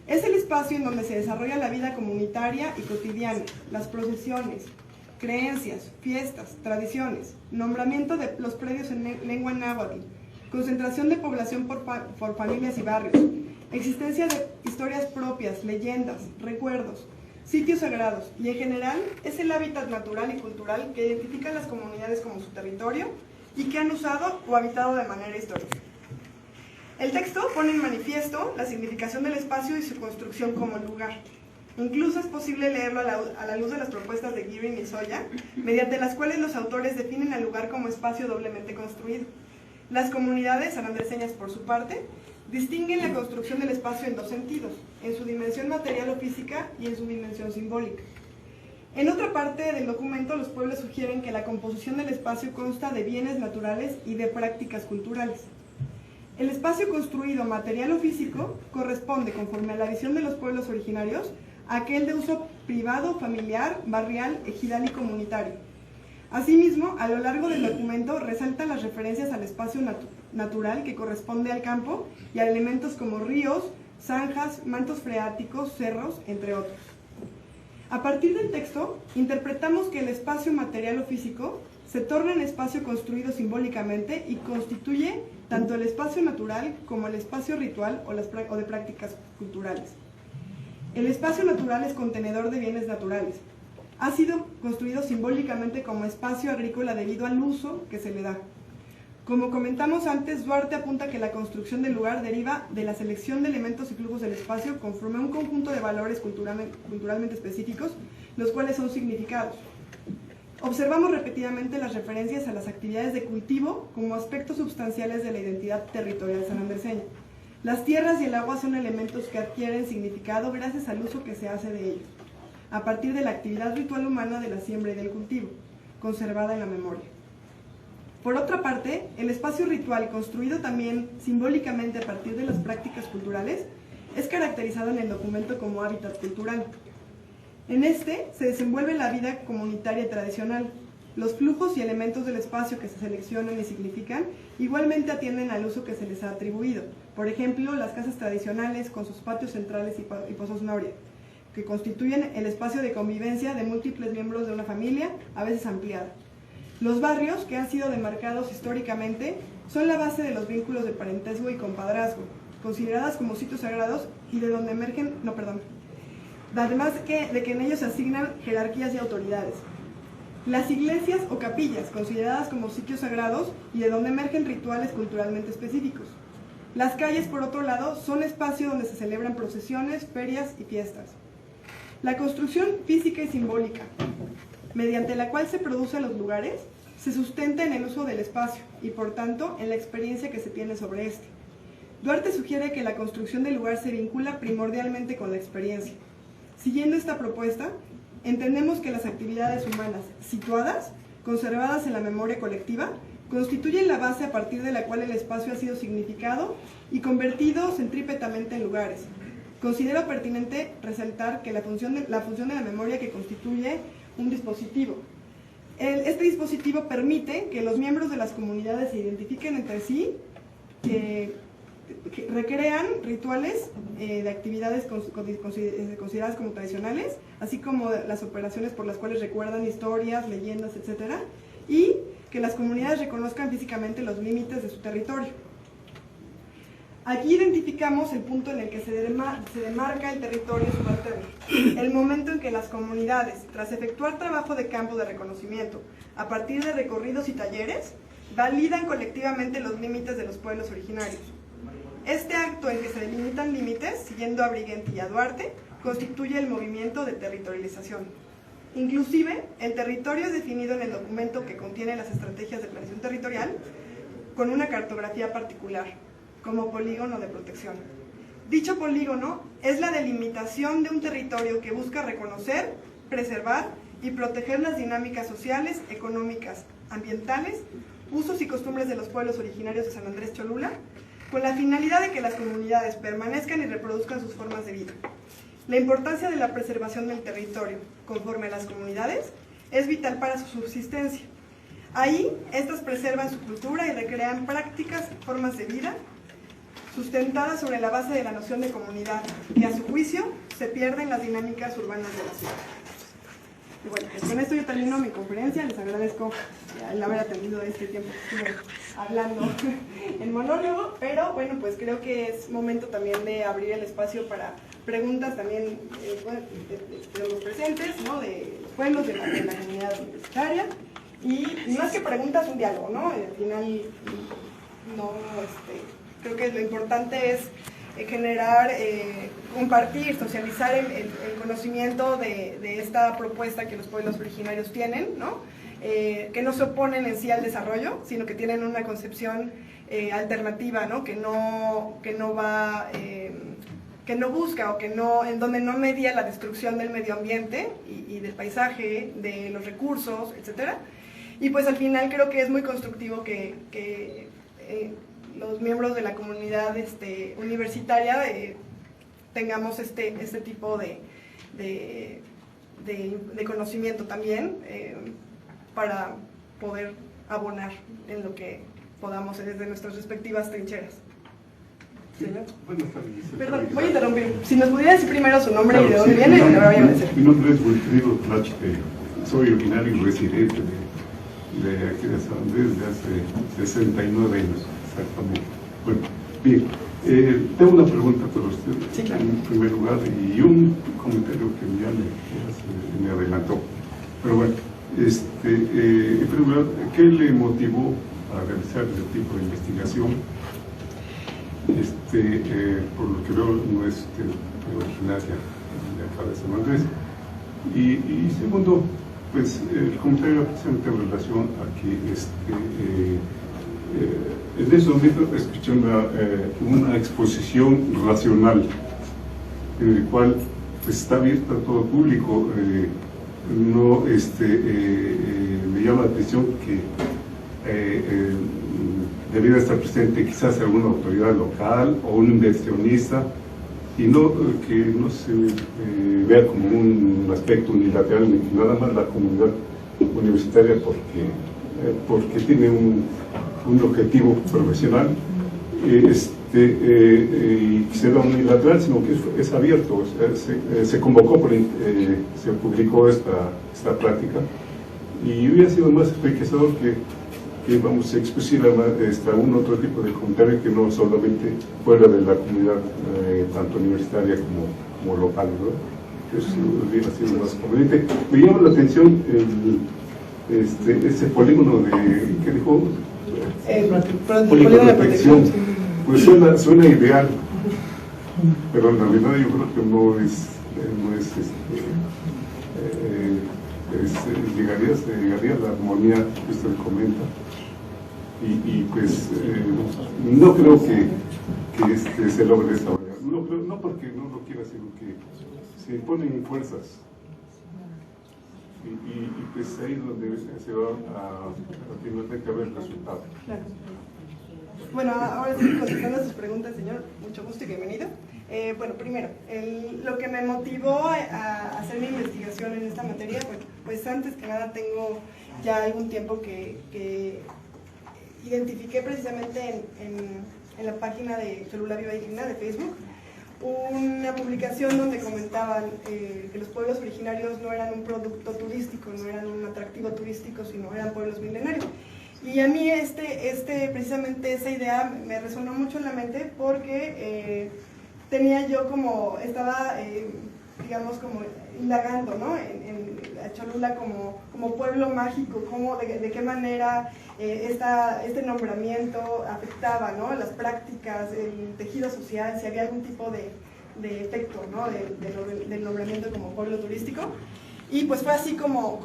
Es el espacio en donde se desarrolla la vida comunitaria y cotidiana, las procesiones, creencias, fiestas, tradiciones, nombramiento de los predios en lengua náhuatl, concentración de población por familias y barrios, existencia de historias propias, leyendas, recuerdos, sitios sagrados y en general es el hábitat natural y cultural que identifican las comunidades como su territorio y que han usado o habitado de manera histórica. El texto pone en manifiesto la significación del espacio y su construcción como lugar. Incluso es posible leerlo a la luz de las propuestas de Girin y Soya, mediante las cuales los autores definen al lugar como espacio doblemente construido. Las comunidades sanandreseñas, por su parte, distinguen la construcción del espacio en dos sentidos, en su dimensión material o física y en su dimensión simbólica. En otra parte del documento, los pueblos sugieren que la composición del espacio consta de bienes naturales y de prácticas culturales. El espacio construido, material o físico, corresponde, conforme a la visión de los pueblos originarios, a aquel de uso privado, familiar, barrial, ejidal y comunitario. Asimismo, a lo largo del documento resaltan las referencias al espacio natural que corresponde al campo y a elementos como ríos, zanjas, mantos freáticos, cerros, entre otros. A partir del texto, interpretamos que el espacio material o físico se torna en espacio construido simbólicamente y constituye tanto el espacio natural como el espacio ritual o de prácticas culturales. El espacio natural es contenedor de bienes naturales. Ha sido construido simbólicamente como espacio agrícola debido al uso que se le da. Como comentamos antes, Duarte apunta que la construcción del lugar deriva de la selección de elementos y flujos del espacio conforme a un conjunto de valores culturalmente específicos, los cuales son significados. Observamos repetidamente las referencias a las actividades de cultivo como aspectos sustanciales de la identidad territorial sanandreseña. Las tierras y el agua son elementos que adquieren significado gracias al uso que se hace de ellos, a partir de la actividad ritual humana de la siembra y del cultivo, conservada en la memoria. Por otra parte, el espacio ritual, construido también simbólicamente a partir de las prácticas culturales, es caracterizado en el documento como hábitat cultural. En este se desenvuelve la vida comunitaria tradicional. Los flujos y elementos del espacio que se seleccionan y significan igualmente atienden al uso que se les ha atribuido. Por ejemplo, las casas tradicionales con sus patios centrales y pozos noria, que constituyen el espacio de convivencia de múltiples miembros de una familia, a veces ampliada. Los barrios, que han sido demarcados históricamente, son la base de los vínculos de parentesco y compadrazgo, consideradas como sitios sagrados y de donde emergen, además de que en ellos se asignan jerarquías y autoridades. Las iglesias o capillas, consideradas como sitios sagrados y de donde emergen rituales culturalmente específicos. Las calles, por otro lado, son espacios donde se celebran procesiones, ferias y fiestas. La construcción física y simbólica, mediante la cual se producen los lugares, se sustenta en el uso del espacio y, por tanto, en la experiencia que se tiene sobre este. Duarte sugiere que la construcción del lugar se vincula primordialmente con la experiencia. Siguiendo esta propuesta, entendemos que las actividades humanas situadas, conservadas en la memoria colectiva, constituyen la base a partir de la cual el espacio ha sido significado y convertido centrípetamente en lugares. Considero pertinente resaltar que la función de la memoria que constituye un dispositivo. Este dispositivo permite que los miembros de las comunidades se identifiquen entre sí, que recrean rituales de actividades consideradas como tradicionales, así como las operaciones por las cuales recuerdan historias, leyendas, etc., y que las comunidades reconozcan físicamente los límites de su territorio. Aquí identificamos el punto en el que se demarca el territorio subalterno, el momento en que las comunidades, tras efectuar trabajo de campo de reconocimiento a partir de recorridos y talleres, validan colectivamente los límites de los pueblos originarios. Este acto en que se delimitan límites, siguiendo a Briguent y a Duarte, constituye el movimiento de territorialización. Inclusive, el territorio es definido en el documento que contiene las estrategias de planeación territorial con una cartografía particular, como polígono de protección. Dicho polígono es la delimitación de un territorio que busca reconocer, preservar y proteger las dinámicas sociales, económicas, ambientales, usos y costumbres de los pueblos originarios de San Andrés Cholula, con la finalidad de que las comunidades permanezcan y reproduzcan sus formas de vida. La importancia de la preservación del territorio, conforme a las comunidades, es vital para su subsistencia. Ahí, estas preservan su cultura y recrean prácticas, formas de vida, sustentada sobre la base de la noción de comunidad, y a su juicio se pierden las dinámicas urbanas de la ciudad. Y bueno, pues con esto yo termino mi conferencia. Les agradezco el haber atendido este tiempo que estuve hablando en monólogo, pero bueno, pues creo que es momento también de abrir el espacio para preguntas también de los presentes, ¿no? De los pueblos, de la comunidad universitaria, y más que preguntas, un diálogo, ¿no? Al final, no, creo que lo importante es generar, compartir, socializar el conocimiento de esta propuesta que los pueblos originarios tienen, ¿no? Que no se oponen en sí al desarrollo, sino que tienen una concepción alternativa, ¿no? Que no va, que no busca o que no, en donde no media la destrucción del medio ambiente y del paisaje, de los recursos, etcétera. Y pues al final creo que es muy constructivo que los miembros de la comunidad universitaria tengamos este tipo de conocimiento también, para poder abonar en lo que podamos desde nuestras respectivas trincheras. Señor. Buenas tardes. Perdón, voy a interrumpir. Si nos pudiera decir primero su nombre, Claro, y de dónde sí, viene, le voy a agradecer. Mi nombre es Wilfrido Tlachte. Soy originario y residente de aquí de San Andrés desde hace 69 años, exactamente. Bueno, bien, tengo una pregunta para usted, sí, claro, en primer lugar, y un comentario que ya me adelantó. Pero bueno, en primer lugar, ¿qué le motivó a realizar este tipo de investigación? Por lo que veo, no es originaria de acá de San Andrés. Y segundo, pues el comentario precisamente en relación a que en ese momento escuché una exposición racional en el cual pues, está abierta a todo público. No me llama la atención que debiera estar presente quizás alguna autoridad local o un inversionista, y no que no se vea como un aspecto unilateral, ni que nada más la comunidad universitaria porque tiene un objetivo profesional y que se da unilateral, sino que es abierto. Se convocó, se publicó esta práctica, y hubiera sido más enriquecedor que vamos a expusiera un otro tipo de comentario que no solamente fuera de la comunidad tanto universitaria como local, ¿no? Eso hubiera sido más conveniente. Me llama la atención ese polígono ¿qué dijo? Polígono de protección. Pues suena ideal, pero en realidad yo creo que no es llegaría a la armonía que usted comenta. Y pues no creo que se logre esa manera. No porque no lo quiera, sino que se imponen fuerzas. Y pues ahí es donde se va a finalmente a ver el resultado. Claro. Bueno, ahora sí, contestando a sus preguntas, señor, mucho gusto y bienvenido. Bueno, primero, lo que me motivó a hacer mi investigación en esta materia, pues antes que nada tengo ya algún tiempo que identifiqué precisamente en la página de Cholula Viva y Digna de Facebook una publicación donde comentaban que los pueblos originarios no eran un producto turístico, no eran un atractivo turístico, sino eran pueblos milenarios. Y a mí precisamente esa idea me resonó mucho en la mente porque tenía yo estaba digamos como indagando, ¿no? en Cholula como pueblo mágico, de qué manera este nombramiento afectaba, ¿no? Las prácticas, el tejido social, si había algún tipo de efecto, ¿no? del nombramiento como pueblo turístico. Y pues fue así como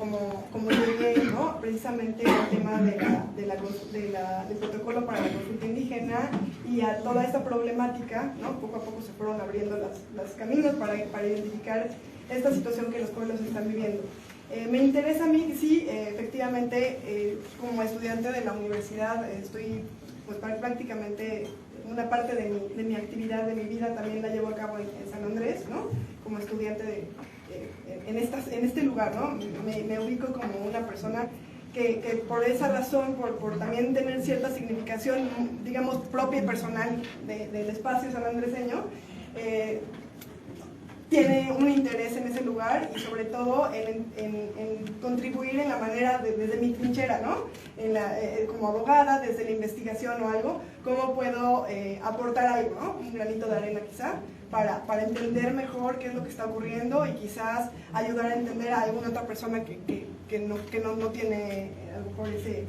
llegué, ¿no? Precisamente al tema del protocolo para la consulta indígena y a toda esta problemática, ¿no? Poco a poco se fueron abriendo los caminos para identificar esta situación que los pueblos están viviendo. Me interesa a mí, sí, efectivamente, como estudiante de la universidad, estoy pues prácticamente una parte de mi actividad, de mi vida, también la llevo a cabo en San Andrés, ¿no? Como estudiante en este lugar, ¿no? Me ubico como una persona que por esa razón, por también tener cierta significación, digamos, propia y personal del espacio sanandreseño, tiene un interés en ese lugar y sobre todo en contribuir en la manera, desde mi trinchera, ¿no? Como abogada, desde la investigación o algo, cómo puedo aportar algo, ¿no? Un granito de arena quizá, para entender mejor qué es lo que está ocurriendo y quizás ayudar a entender a alguna otra persona que no tiene a lo mejor ese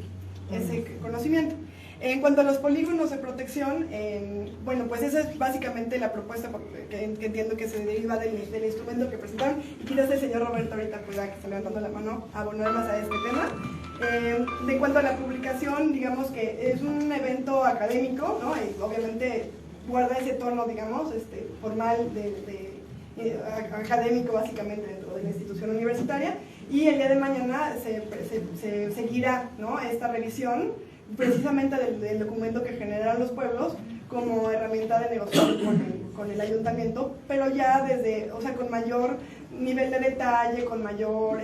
conocimiento. En cuanto a los polígonos de protección, bueno, pues esa es básicamente la propuesta que entiendo que se deriva del instrumento que presentaron, y quizás el señor Roberto ahorita pueda, que está levantando la mano, abonar más a este tema. En cuanto a la publicación, digamos que es un evento académico, ¿no? Y obviamente guarda ese tono, digamos, formal, académico básicamente dentro de la institución universitaria, y el día de mañana se seguirá, ¿no?, esta revisión precisamente del documento que generan los pueblos como herramienta de negociación con el ayuntamiento, pero ya desde, o sea, con mayor nivel de detalle, con mayor,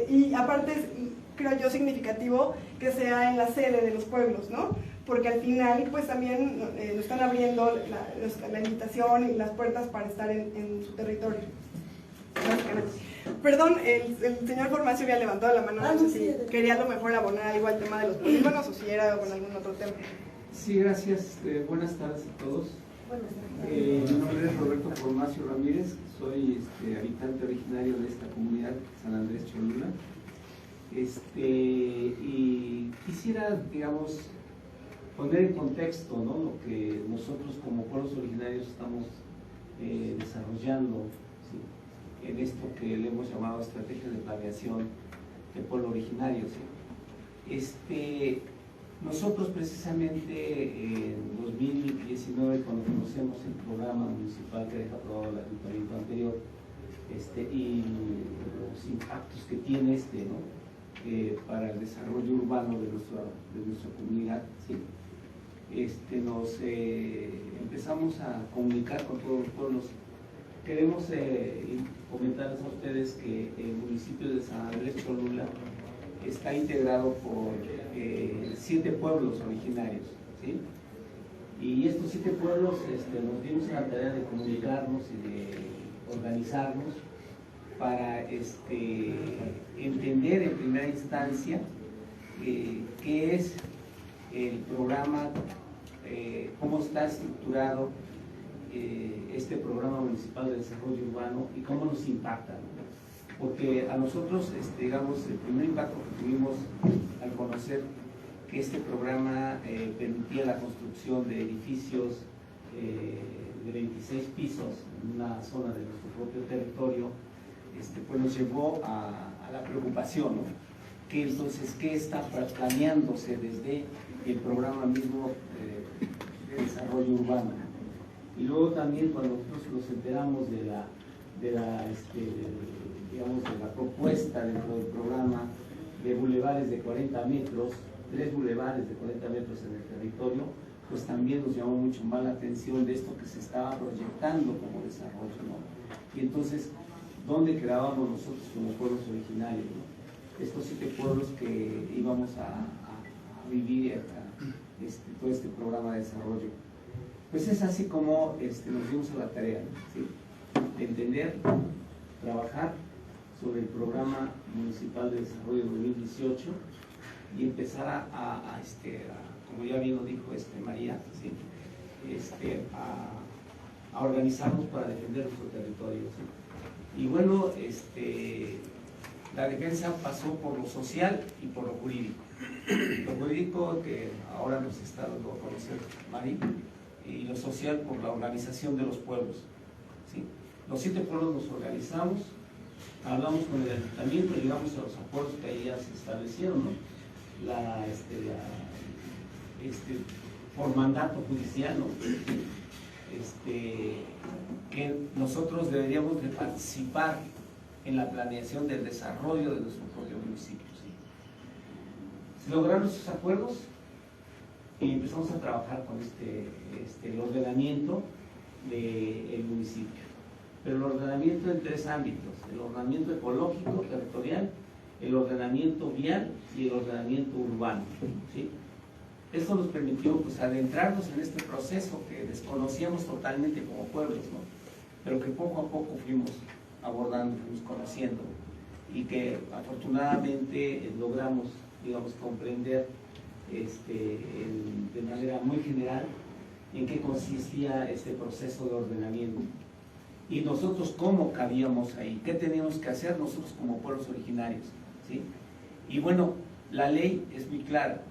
y aparte creo yo significativo que sea en la sede de los pueblos, ¿no? Porque al final pues también nos están abriendo la invitación y las puertas para estar en su territorio. Perdón, el señor Formacio había levantado la mano, no sé si quería a lo mejor abonar algo al tema de los polígonos o si era con algún otro tema. Sí, gracias. Buenas tardes a todos. Mi nombre es Roberto Formacio Ramírez, soy habitante originario de esta comunidad, San Andrés Cholula. Y quisiera, digamos, poner en contexto, ¿no?, lo que nosotros como pueblos originarios estamos desarrollando, ¿sí?, en esto que le hemos llamado estrategia de planeación de pueblo originario, ¿sí? Nosotros precisamente en 2019, cuando conocemos el programa municipal que deja aprobado el ayuntamiento anterior, y los impactos que tiene ¿no?, para el desarrollo urbano de nuestra comunidad, ¿sí?, nos empezamos a comunicar con todos los pueblos. Queremos comentarles a ustedes que el municipio de San Andrés Cholula está integrado por 7 pueblos originarios, ¿sí? Y estos 7 pueblos nos dimos a la tarea de comunicarnos y de organizarnos para entender en primera instancia qué es el programa, cómo está estructurado este programa municipal de desarrollo urbano y cómo nos impacta, ¿no? Porque a nosotros, digamos, el primer impacto que tuvimos al conocer que este programa permitía la construcción de edificios de 26 pisos en una zona de nuestro propio territorio, pues nos llevó a la preocupación, ¿no? Que entonces, ¿qué está planeándose desde el programa mismo de desarrollo urbano? Y luego también cuando nosotros nos enteramos de la propuesta dentro del programa de bulevares de 40 metros, 3 bulevares de 40 metros en el territorio, pues también nos llamó mucho más la atención de esto que se estaba proyectando como desarrollo, ¿no? Y entonces, ¿dónde quedábamos nosotros como pueblos originarios, ¿no? Estos 7 pueblos que íbamos a vivir todo este programa de desarrollo. Pues es así como nos dimos a la tarea, ¿sí?, de entender, trabajar sobre el programa municipal de desarrollo 2018 y empezar como ya bien lo dijo María, ¿sí?, a organizarnos para defender nuestro territorio, ¿sí? Y bueno, la defensa pasó por lo social y por lo jurídico. Lo jurídico que ahora nos está dando a conocer María, y lo social por la organización de los pueblos, ¿sí? Los 7 pueblos nos organizamos, hablamos con el ayuntamiento, llegamos a los acuerdos que ahí ya se establecieron, ¿no? Por mandato judicial, ¿no? Que nosotros deberíamos de participar en la planeación del desarrollo de nuestro propio municipio, ¿sí? Se lograron esos acuerdos y empezamos a trabajar con el ordenamiento del municipio. Pero el ordenamiento en 3 ámbitos: el ordenamiento ecológico, territorial el ordenamiento vial y el ordenamiento urbano, ¿sí? Esto nos permitió pues adentrarnos en este proceso que desconocíamos totalmente como pueblos, ¿no? Pero que poco a poco fuimos abordando, fuimos conociendo, y que afortunadamente logramos, digamos, comprender de manera muy general en qué consistía este proceso de ordenamiento. Y nosotros cómo cabíamos ahí, qué teníamos que hacer nosotros como pueblos originarios, ¿sí? Y bueno, la ley es muy clara.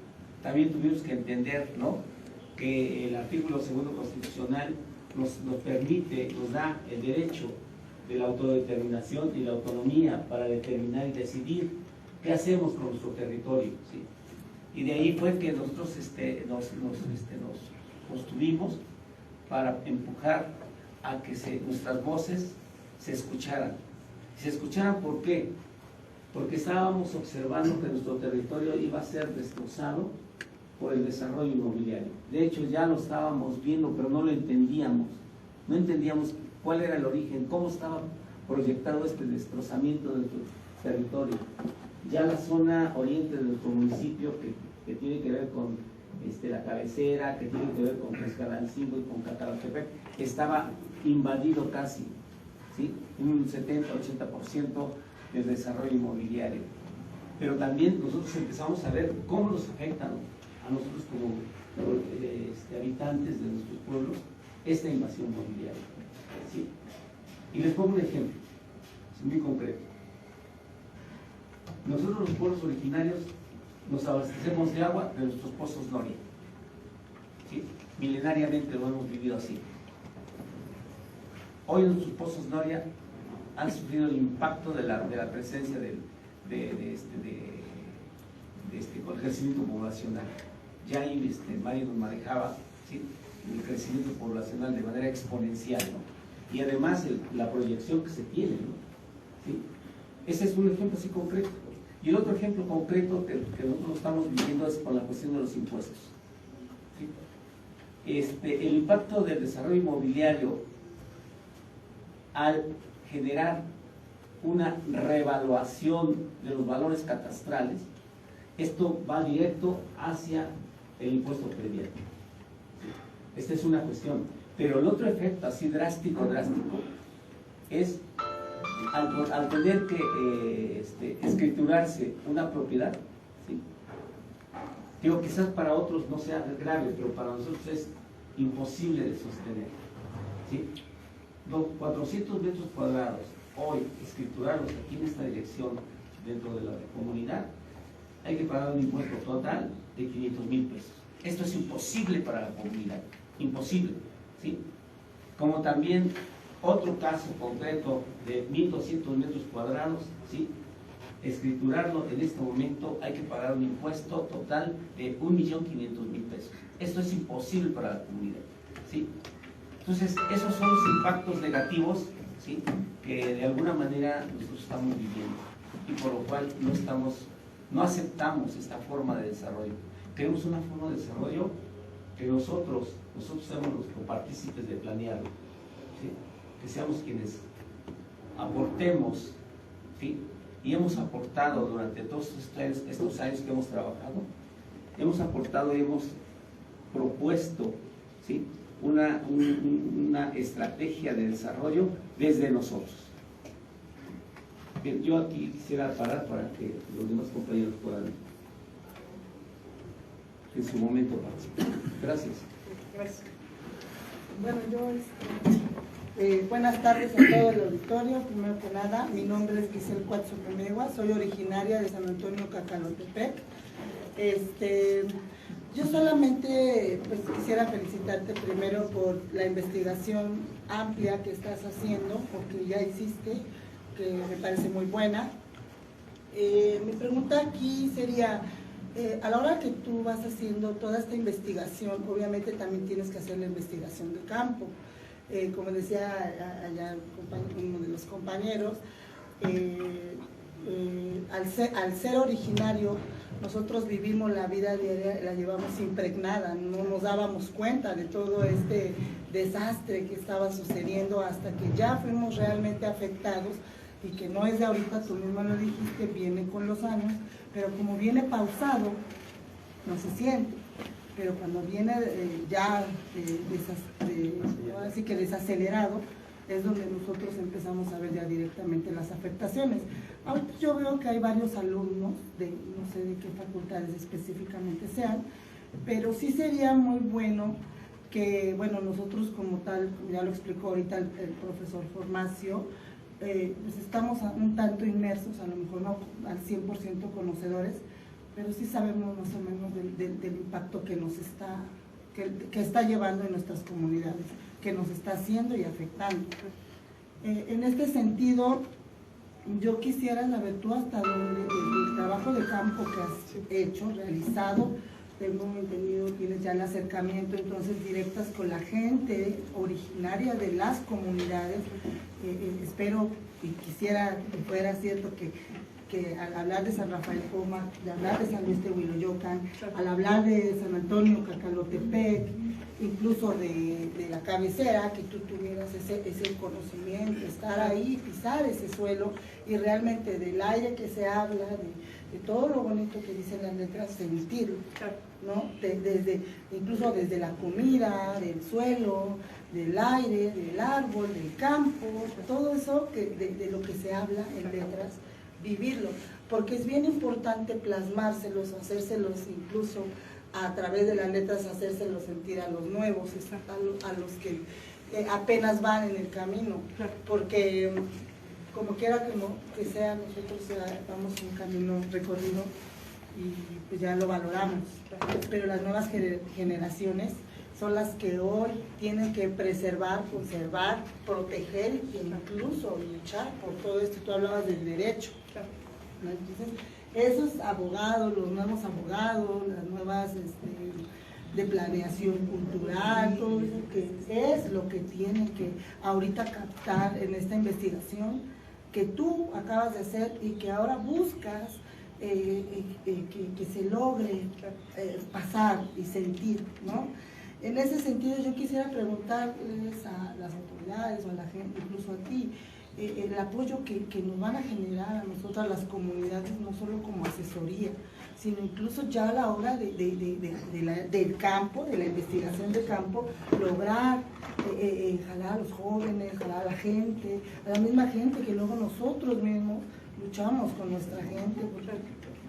También tuvimos que entender, ¿no?, que el artículo 2º constitucional nos permite, nos da el derecho de la autodeterminación y la autonomía para determinar y decidir qué hacemos con nuestro territorio, ¿sí? Y de ahí fue que nosotros nos construimos para empujar a que nuestras voces se escucharan. ¿Se escucharan por qué? Porque estábamos observando que nuestro territorio iba a ser destrozado por el desarrollo inmobiliario. De hecho, ya lo estábamos viendo, pero no lo entendíamos. No entendíamos cuál era el origen, cómo estaba proyectado este destrozamiento de nuestro territorio. Ya la zona oriente de nuestro municipio, que tiene que ver con la cabecera, que tiene que ver con Pescalancingo y con Cacalatepec, estaba invadido casi, ¿sí?, un 70-80% del desarrollo inmobiliario. Pero también nosotros empezamos a ver cómo nos afectan a nosotros como habitantes de nuestros pueblos esta invasión inmobiliaria, ¿sí? Y les pongo un ejemplo, es muy concreto. Nosotros los pueblos originarios nos abastecemos de agua de nuestros pozos Noria, ¿sí? Milenariamente lo hemos vivido así. Hoy nuestros pozos Noria han sufrido el impacto de la presencia del crecimiento poblacional. Ya ahí Mario nos manejaba, ¿sí?, el crecimiento poblacional de manera exponencial, ¿no? Y además la proyección que se tiene, ¿no? ¿Sí? Ese es un ejemplo así concreto. Y el otro ejemplo concreto que nosotros estamos viviendo es con la cuestión de los impuestos, ¿sí? El impacto del desarrollo inmobiliario al generar una revaluación de los valores catastrales, esto va directo hacia el impuesto predial. Esta es una cuestión. Pero el otro efecto así drástico, es al tener que escriturarse una propiedad, ¿sí? Digo, quizás para otros no sea grave, pero para nosotros es imposible de sostener, ¿sí? Los 400 metros cuadrados, hoy, escriturarlos aquí en esta dirección dentro de la comunidad, hay que pagar un impuesto total de 500,000 pesos. Esto es imposible para la comunidad, imposible, ¿sí? Como también otro caso concreto de 1,200 metros cuadrados, ¿sí?, escriturarlo en este momento hay que pagar un impuesto total de 1,500,000 pesos. Esto es imposible para la comunidad, ¿sí? Entonces, esos son los impactos negativos, ¿sí?, que de alguna manera nosotros estamos viviendo y por lo cual no aceptamos esta forma de desarrollo. Queremos una forma de desarrollo que nosotros seamos los copartícipes de planearlo, ¿sí?, que seamos quienes aportemos, ¿sí? Y hemos aportado durante todos estos años que hemos trabajado, hemos aportado y hemos propuesto, ¿sí?, una estrategia de desarrollo desde nosotros. Bien, yo aquí quisiera parar para que los demás compañeros puedan en su momento participar. Gracias. Gracias. Bueno, buenas tardes a todo el auditorio. Primero que nada, mi nombre es Giselle Cuatzopenegua, soy originaria de San Antonio Cacalatepec. Yo solamente pues quisiera felicitarte primero por la investigación amplia que estás haciendo, porque ya hiciste, que me parece muy buena. Mi pregunta aquí sería, a la hora que tú vas haciendo toda esta investigación, obviamente también tienes que hacer la investigación de campo. Como decía allá uno de los compañeros, al ser originario, nosotros vivimos la vida diaria, la llevamos impregnada, no nos dábamos cuenta de todo este desastre que estaba sucediendo hasta que ya fuimos realmente afectados y que no es de ahorita, tú mismo lo dijiste, viene con los años, pero como viene pausado, no se siente. Pero cuando viene así que desacelerado, es donde nosotros empezamos a ver ya directamente las afectaciones. Ahorita yo veo que hay varios alumnos, no sé de qué facultades específicamente sean, pero sí sería muy bueno que, bueno, nosotros como tal, ya lo explicó ahorita el profesor Formacio, pues estamos un tanto inmersos, a lo mejor no al 100% conocedores, pero sí sabemos más o menos del impacto que nos está llevando en nuestras comunidades, que nos está haciendo y afectando. En este sentido, yo quisiera saber tú hasta dónde el trabajo de campo que has hecho, realizado, tengo entendido, tienes ya el acercamiento entonces directas con la gente originaria de las comunidades. Espero y quisiera que fuera cierto que al hablar de San Rafael Coma, de hablar de San Luis de Huiloyocan, al hablar de San Antonio Cacalotepec, incluso de la cabecera, que tú tuvieras ese conocimiento, estar ahí, pisar ese suelo y realmente del aire que se habla, de todo lo bonito que dicen las letras, sentirlo, ¿no? Incluso desde la comida, del suelo, del aire, del árbol, del campo, todo eso de lo que se habla en letras, vivirlo, porque es bien importante plasmárselos, hacérselos incluso a través de las letras, hacérselos sentir a los nuevos, a los que apenas van en el camino, porque como quiera que sea, nosotros vamos un camino recorrido y pues ya lo valoramos, pero las nuevas generaciones son las que hoy tienen que preservar, conservar, proteger e incluso luchar por todo esto. Tú hablabas del derecho, ¿no? Entonces, esos abogados, los nuevos abogados, las nuevas de planeación cultural, todo eso que es lo que tienen que ahorita captar en esta investigación que tú acabas de hacer y que ahora buscas que se logre pasar y sentir, ¿no? En ese sentido yo quisiera preguntarles a las autoridades o a la gente, incluso a ti, el apoyo que nos van a generar a nosotras las comunidades, no solo como asesoría, sino incluso ya a la hora del campo, de la investigación de campo, lograr jalar a los jóvenes, jalar a la gente, a la misma gente que luego nosotros mismos luchamos con nuestra gente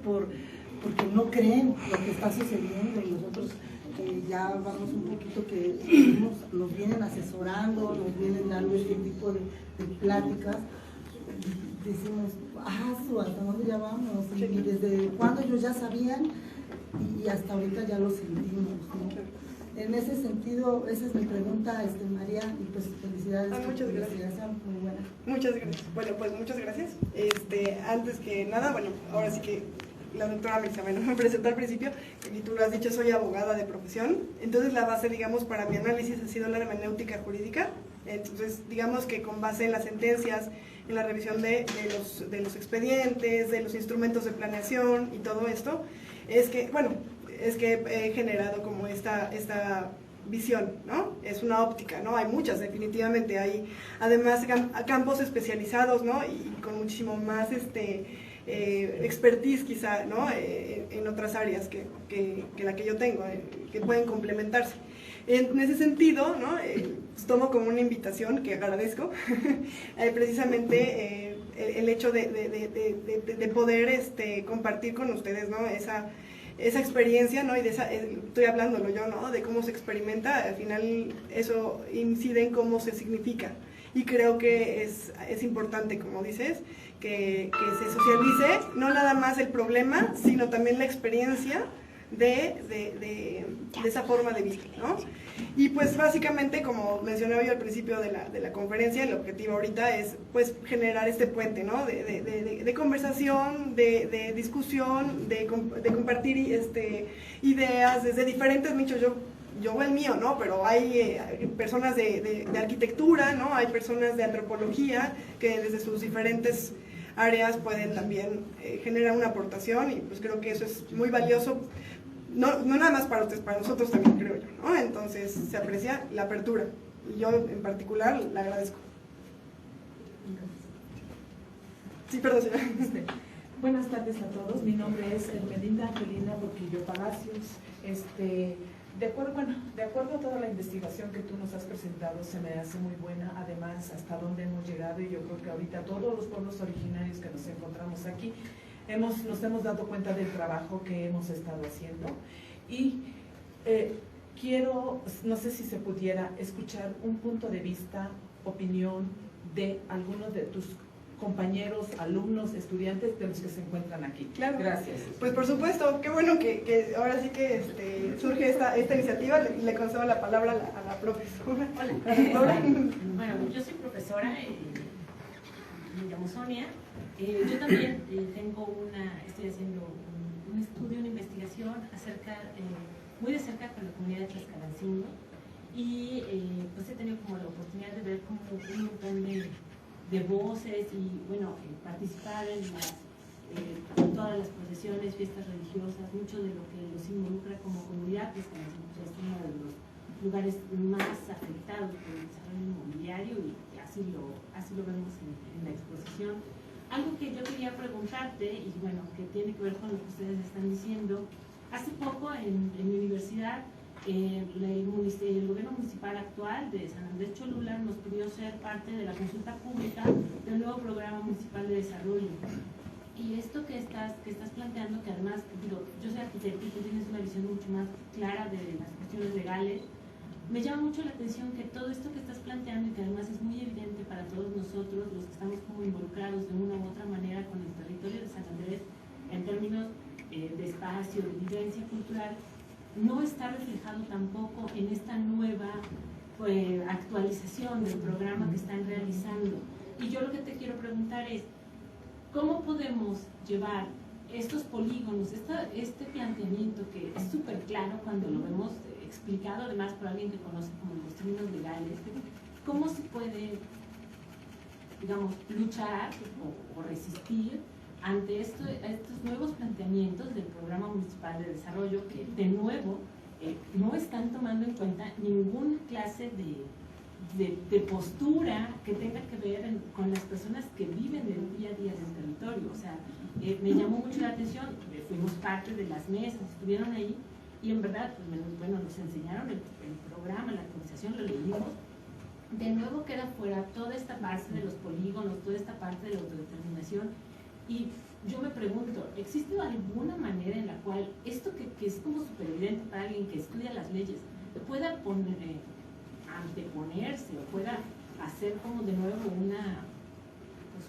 porque no creen lo que está sucediendo y nosotros ya vamos un poquito que nos vienen asesorando, nos vienen dando este tipo de pláticas, decimos, ¿hasta dónde ya vamos? Y desde cuando ellos ya sabían y hasta ahorita ya lo sentimos, ¿no? En ese sentido, esa es mi pregunta, María, y pues felicidades. Muchas gracias. Muy buena. Muchas gracias. Bueno, pues muchas gracias. Antes que nada, bueno, ahora sí que la doctora Melissa me presentó al principio, y tú lo has dicho, soy abogada de profesión, entonces la base, digamos, para mi análisis ha sido la hermenéutica jurídica. Entonces, digamos que con base en las sentencias, en la revisión de los expedientes, de los instrumentos de planeación y todo esto, es que he generado como esta visión, ¿no? Es una óptica, ¿no? Hay muchas, definitivamente, hay además campos especializados, ¿no? Y con muchísimo más expertise quizá, ¿no? En otras áreas que la que yo tengo, que pueden complementarse. En ese sentido, ¿no? Pues tomo como una invitación que agradezco, precisamente el hecho de poder compartir con ustedes, ¿no? Esa experiencia, ¿no? Y estoy hablándolo yo, ¿no? De cómo se experimenta, al final eso incide en cómo se significa. Y creo que es importante, como dices, que se socialice no nada más el problema, sino también la experiencia de esa forma de vida, ¿no? Y pues básicamente, como mencionaba yo al principio de la conferencia, el objetivo ahorita es pues generar este puente, ¿no? De conversación, de discusión, de compartir ideas desde diferentes nichos. Yo el mío, ¿no? Pero hay personas de arquitectura, ¿no? Hay personas de antropología que desde sus diferentes áreas pueden también generar una aportación, y pues creo que eso es muy valioso, no nada más para ustedes, para nosotros también, creo yo, ¿no? Entonces se aprecia la apertura y yo en particular la agradezco. Sí, perdón, señora. Buenas tardes a todos, mi nombre es Hermelinda Angelina Boquillo Palacios. De acuerdo a toda la investigación que tú nos has presentado, se me hace muy buena, además hasta dónde hemos llegado, y yo creo que ahorita todos los pueblos originarios que nos encontramos aquí nos hemos dado cuenta del trabajo que hemos estado haciendo. Y quiero, no sé si se pudiera escuchar un punto de vista, opinión de algunos de tus compañeros, alumnos, estudiantes de los que se encuentran aquí. Claro. Gracias. Pues por supuesto, qué bueno que ahora sí que surge esta iniciativa. Le concedo la palabra a la profesora. Hola. Bueno, yo soy profesora, me llamo Sonia. Yo también estoy haciendo un estudio, una investigación muy de cerca con la comunidad de Tlaxcalancingo, y pues he tenido como la oportunidad de ver como un montón de voces y bueno, participar en todas las procesiones, fiestas religiosas, mucho de lo que los involucra como comunidad, que es uno de los lugares más afectados por el desarrollo inmobiliario, y así lo vemos en la exposición. Algo que yo quería preguntarte, y bueno, que tiene que ver con lo que ustedes están diciendo, hace poco en mi universidad, el gobierno municipal actual de San Andrés Cholula nos pidió ser parte de la consulta pública del nuevo programa municipal de desarrollo. Y esto que estás planteando, que además, digo, yo soy arquitecto y tú tienes una visión mucho más clara de las cuestiones legales, me llama mucho la atención que todo esto que estás planteando, y que además es muy evidente para todos nosotros, los que estamos como involucrados de una u otra manera con el territorio de San Andrés, en términos de espacio, de vivencia cultural, no está reflejado tampoco en esta nueva actualización del programa que están realizando. Y yo lo que te quiero preguntar es, ¿cómo podemos llevar estos polígonos, este planteamiento que es súper claro cuando lo vemos explicado además por alguien que conoce como los términos legales, cómo se puede, digamos, luchar o resistir ante estos nuevos planteamientos del Programa Municipal de Desarrollo, que de nuevo no están tomando en cuenta ninguna clase de postura que tenga que ver con las personas que viven el día a día del territorio? O sea, me llamó mucho la atención, fuimos parte de las mesas, estuvieron ahí, y en verdad, pues, bueno, nos enseñaron el programa, la actualización, lo leímos. De nuevo queda fuera toda esta parte de los polígonos, toda esta parte de la autodeterminación. Y yo me pregunto, ¿existe alguna manera en la cual esto que es como súper evidente para alguien que estudia las leyes pueda anteponerse o pueda hacer como de nuevo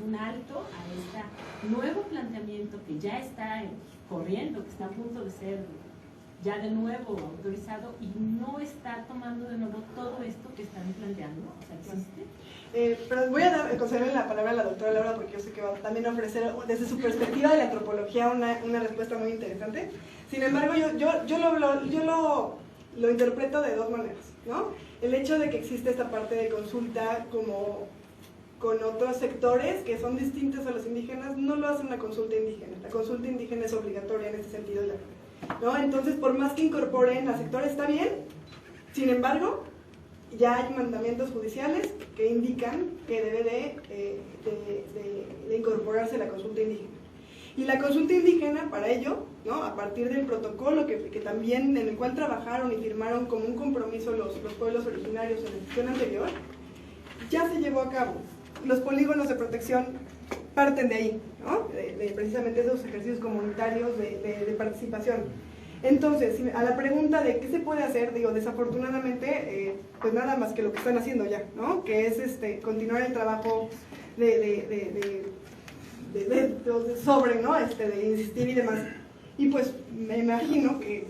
un alto a este nuevo planteamiento que ya está corriendo, que está a punto de ser ya de nuevo autorizado, y no está tomando de nuevo todo esto que están planteando? O sea, ¿existe? Pero voy a concederle la palabra a la doctora Laura, porque yo sé que va a también ofrecer desde su perspectiva de la antropología una respuesta muy interesante. Sin embargo, yo lo interpreto de dos maneras, ¿no? El hecho de que existe esta parte de consulta como con otros sectores que son distintos a los indígenas, no lo hace una consulta indígena. La consulta indígena es obligatoria en este sentido, ¿no? Entonces, por más que incorporen a sectores, está bien. Sin embargo, ya hay mandamientos judiciales que indican que debe de incorporarse la consulta indígena. Y la consulta indígena, para ello, ¿no?, a partir del protocolo que también en el cual trabajaron y firmaron como un compromiso los pueblos originarios en la sesión anterior, ya se llevó a cabo. Los polígonos de protección parten de ahí, ¿no?, de precisamente esos ejercicios comunitarios de participación. Entonces, a la pregunta de qué se puede hacer, digo, desafortunadamente, pues nada más que lo que están haciendo ya, ¿no?, que es continuar el trabajo sobre, ¿no?, de insistir y demás. Y pues me imagino que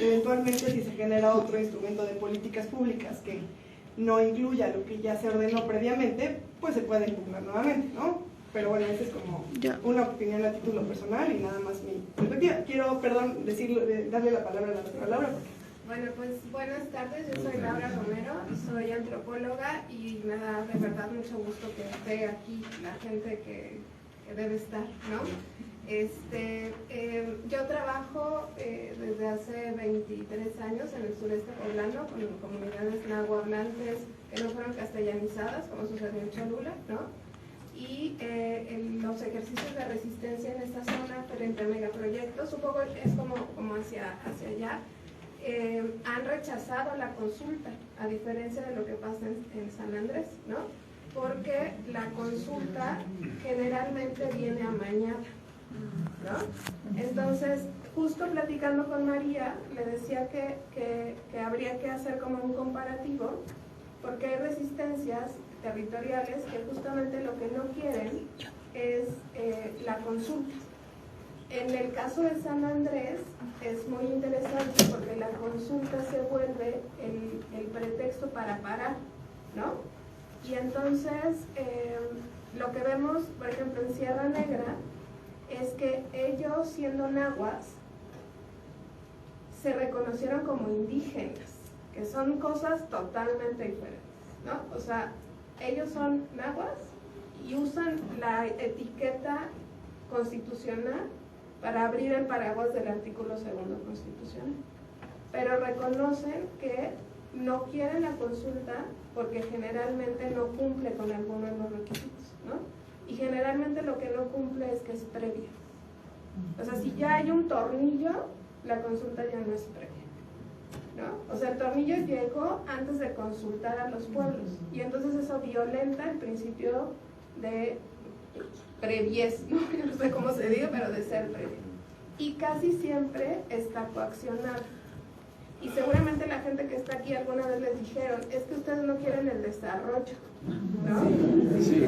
eventualmente, si se genera otro instrumento de políticas públicas que no incluya lo que ya se ordenó previamente, pues se puede impugnar nuevamente, ¿no? Pero bueno, esa es como una opinión a título personal y nada más mi perspectiva. Quiero, darle la palabra a la doctora Laura. Bueno, pues buenas tardes, yo soy Laura Romero, soy antropóloga y me da de verdad mucho gusto que esté aquí la gente que debe estar, ¿no? Yo trabajo desde hace 23 años en el sureste poblano con comunidades nahuablantes que no fueron castellanizadas, como sucedió en Cholula, ¿no? y los ejercicios de resistencia en esta zona frente a megaproyectos, un poco es como hacia allá, han rechazado la consulta, a diferencia de lo que pasa en San Andrés, ¿no? Porque la consulta generalmente viene amañada, ¿no? Entonces, justo platicando con María, le decía que habría que hacer como un comparativo, porque hay resistencias territoriales que justamente lo que no quieren es la consulta. En el caso de San Andrés es muy interesante porque la consulta se vuelve el pretexto para parar, ¿no? Y entonces lo que vemos, por ejemplo, en Sierra Negra, es que ellos, siendo nahuas, se reconocieron como indígenas, que son cosas totalmente diferentes, ¿no? O sea, ellos son nahuas y usan la etiqueta constitucional para abrir el paraguas del artículo 2 constitucional, pero reconocen que no quieren la consulta porque generalmente no cumple con alguno de los requisitos, ¿no? Y generalmente lo que no cumple es que es previa. O sea, si ya hay un tornillo, la consulta ya no es previa, ¿no? O sea, el tornillo llegó antes de consultar a los pueblos y entonces eso violenta el principio de previez, ¿no? Yo no sé cómo se diga, pero de ser previa. Y casi siempre está coaccionado. Y seguramente la gente que está aquí alguna vez les dijeron, es que ustedes no quieren el desarrollo, ¿no? Sí,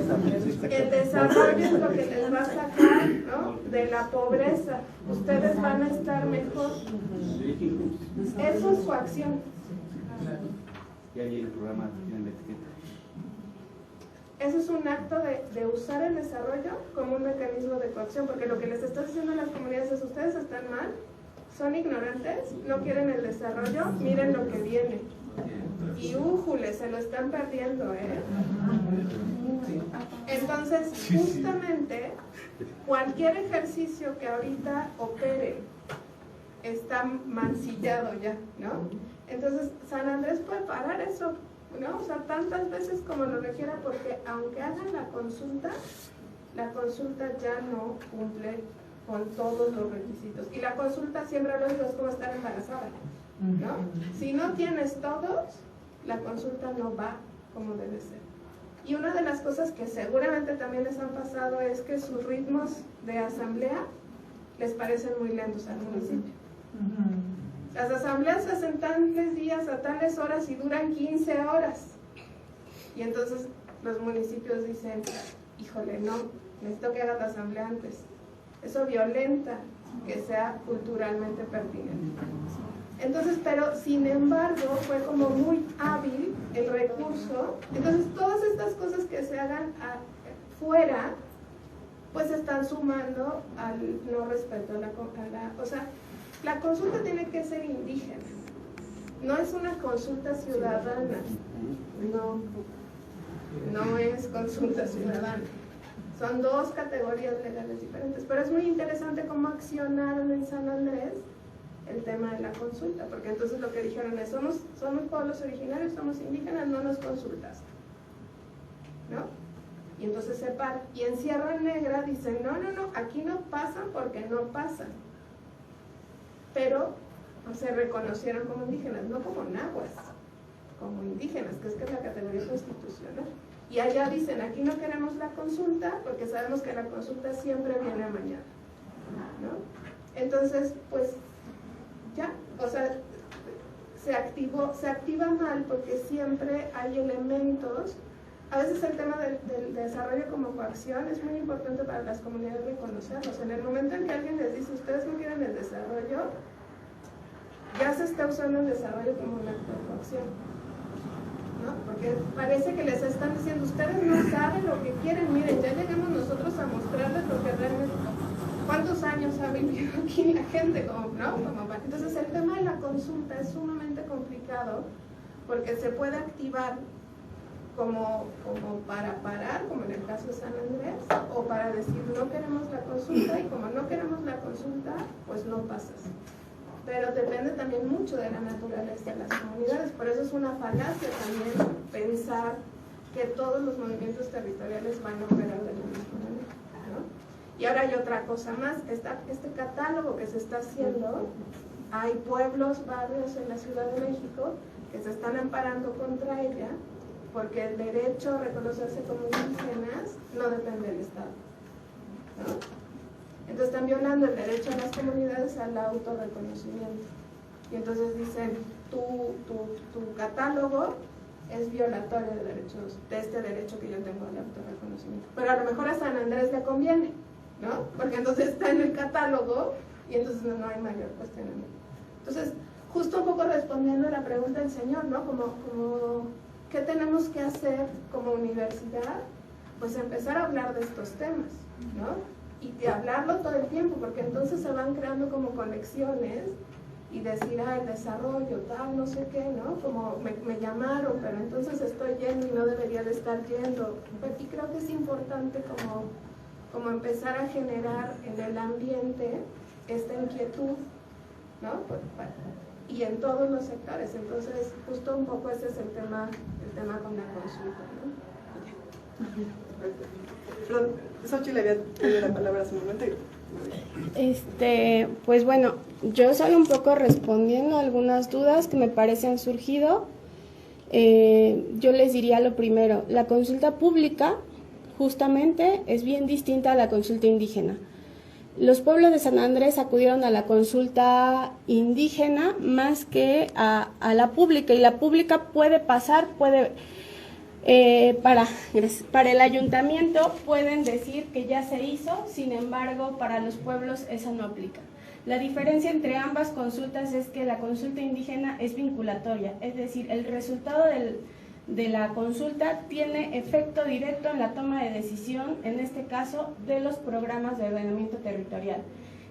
el desarrollo es lo que les va a sacar, ¿no?, de la pobreza. Ustedes van a estar mejor. Eso es coacción. Y ahí el programa tiene la etiqueta. Eso es un acto de usar el desarrollo como un mecanismo de coacción, porque lo que les está diciendo a las comunidades es, ustedes están mal, son ignorantes, no quieren el desarrollo, miren lo que viene. Y újule, se lo están perdiendo, ¿eh? Entonces, justamente, cualquier ejercicio que ahorita opere está mancillado ya, ¿no? Entonces, San Andrés puede parar eso, ¿no? O sea, tantas veces como lo requiera, porque aunque hagan la consulta ya no cumple con todos los requisitos. Y la consulta, siempre lo digo, es como estar embarazada, ¿no? Si no tienes todos, la consulta no va como debe ser. Y una de las cosas que seguramente también les han pasado es que sus ritmos de asamblea les parecen muy lentos al municipio. Las asambleas se hacen tales días a tales horas y duran 15 horas. Y entonces los municipios dicen, híjole, no, necesito que hagas la asamblea antes. Eso violenta que sea culturalmente pertinente. Entonces, pero sin embargo fue como muy hábil el recurso. Entonces todas estas cosas que se hagan fuera, pues están sumando al no respeto a la o sea, la consulta tiene que ser indígena, no es una consulta ciudadana, no es consulta ciudadana. Son dos categorías legales diferentes, pero es muy interesante cómo accionaron en San Andrés el tema de la consulta, porque entonces lo que dijeron es, somos pueblos originarios, somos indígenas, no nos consultas, ¿no? Y entonces se para. Y en Sierra Negra dicen, no, aquí no pasan porque no pasan. Pero se reconocieron como indígenas, no como nahuas, como indígenas, que es la categoría constitucional. Y allá dicen, aquí no queremos la consulta porque sabemos que la consulta siempre viene amañada, ¿no? Entonces, pues, ya, o sea, se activa mal porque siempre hay elementos. A veces el tema del desarrollo como coacción es muy importante para las comunidades reconocerlos. En el momento en que alguien les dice, ustedes no quieren el desarrollo, ya se está usando el desarrollo como un acto de coacción, ¿no? Porque parece que les están diciendo, ustedes no saben lo que quieren, miren, ya llegamos nosotros a mostrarles lo que realmente... ¿Cuántos años ha vivido aquí la gente? Entonces el tema de la consulta es sumamente complicado porque se puede activar como para parar, como en el caso de San Andrés, o para decir no queremos la consulta, y como no queremos la consulta, pues no pasas. Pero depende también mucho de la naturaleza de las comunidades, por eso es una falacia también pensar que todos los movimientos territoriales van a operar de la Y ahora hay otra cosa más, este catálogo que se está haciendo, hay pueblos, barrios en la Ciudad de México que se están amparando contra ella porque el derecho a reconocerse como indígenas no depende del Estado, ¿no? Entonces están violando el derecho de las comunidades al autorreconocimiento. Y entonces dicen, tu catálogo es violatorio de derechos, de este derecho que yo tengo al autorreconocimiento. Pero a lo mejor a San Andrés le conviene, ¿no? Porque entonces está en el catálogo y entonces no hay mayor cuestionamiento. Entonces, justo un poco respondiendo a la pregunta del señor, ¿no? Como ¿qué tenemos que hacer como universidad? Pues empezar a hablar de estos temas, ¿no? Y de hablarlo todo el tiempo, porque entonces se van creando como conexiones y decir, el desarrollo, tal, no sé qué, ¿no? Como me llamaron, pero entonces estoy yendo y no debería de estar yendo. Y creo que es importante como empezar a generar en el ambiente esta inquietud, ¿no? Y en todos los sectores. Entonces, justo un poco ese es el tema con la consulta, ¿no? Perdón, Xochitl le había tenido la palabra hace un momento. Pues bueno, yo solo un poco respondiendo a algunas dudas que me parecen han surgido. Yo les diría lo primero, la consulta pública justamente es bien distinta a la consulta indígena. Los pueblos de San Andrés acudieron a la consulta indígena más que a la pública, y la pública puede pasar, para el ayuntamiento pueden decir que ya se hizo, sin embargo para los pueblos esa no aplica. La diferencia entre ambas consultas es que la consulta indígena es vinculatoria, es decir, el resultado de la consulta tiene efecto directo en la toma de decisión, en este caso de los programas de ordenamiento territorial.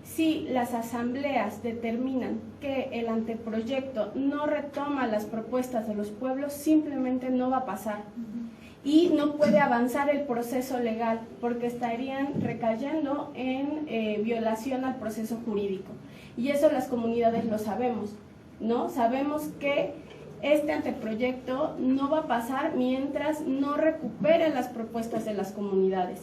Si las asambleas determinan que el anteproyecto no retoma las propuestas de los pueblos, simplemente no va a pasar y no puede avanzar el proceso legal porque estarían recayendo en violación al proceso jurídico. Y eso las comunidades lo sabemos, ¿no? Sabemos que este anteproyecto no va a pasar mientras no recupere las propuestas de las comunidades.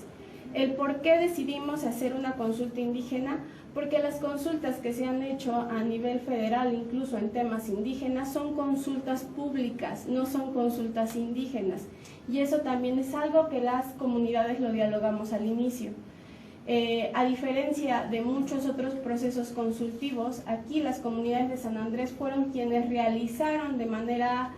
¿El por qué decidimos hacer una consulta indígena? Porque las consultas que se han hecho a nivel federal, incluso en temas indígenas, son consultas públicas, no son consultas indígenas. Y eso también es algo que las comunidades lo dialogamos al inicio. A diferencia de muchos otros procesos consultivos, aquí las comunidades de San Andrés fueron quienes realizaron de manera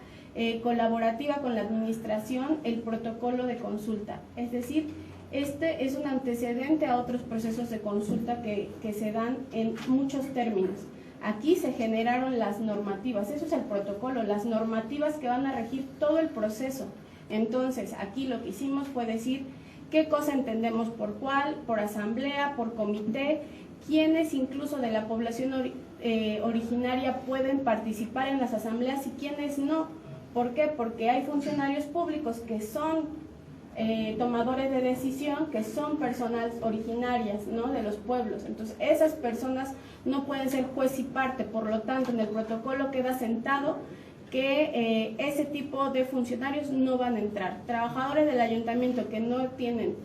colaborativa con la administración el protocolo de consulta. Es decir, este es un antecedente a otros procesos de consulta que se dan en muchos términos. Aquí se generaron las normativas, eso es el protocolo, las normativas que van a regir todo el proceso. Entonces, aquí lo que hicimos fue decir qué cosa entendemos por cuál, por asamblea, por comité, quiénes incluso de la población originaria pueden participar en las asambleas y quiénes no. ¿Por qué? Porque hay funcionarios públicos que son tomadores de decisión, que son personas originarias, ¿no?, de los pueblos. Entonces, esas personas no pueden ser juez y parte, por lo tanto, en el protocolo queda sentado que ese tipo de funcionarios no van a entrar. Trabajadores del ayuntamiento que no tienen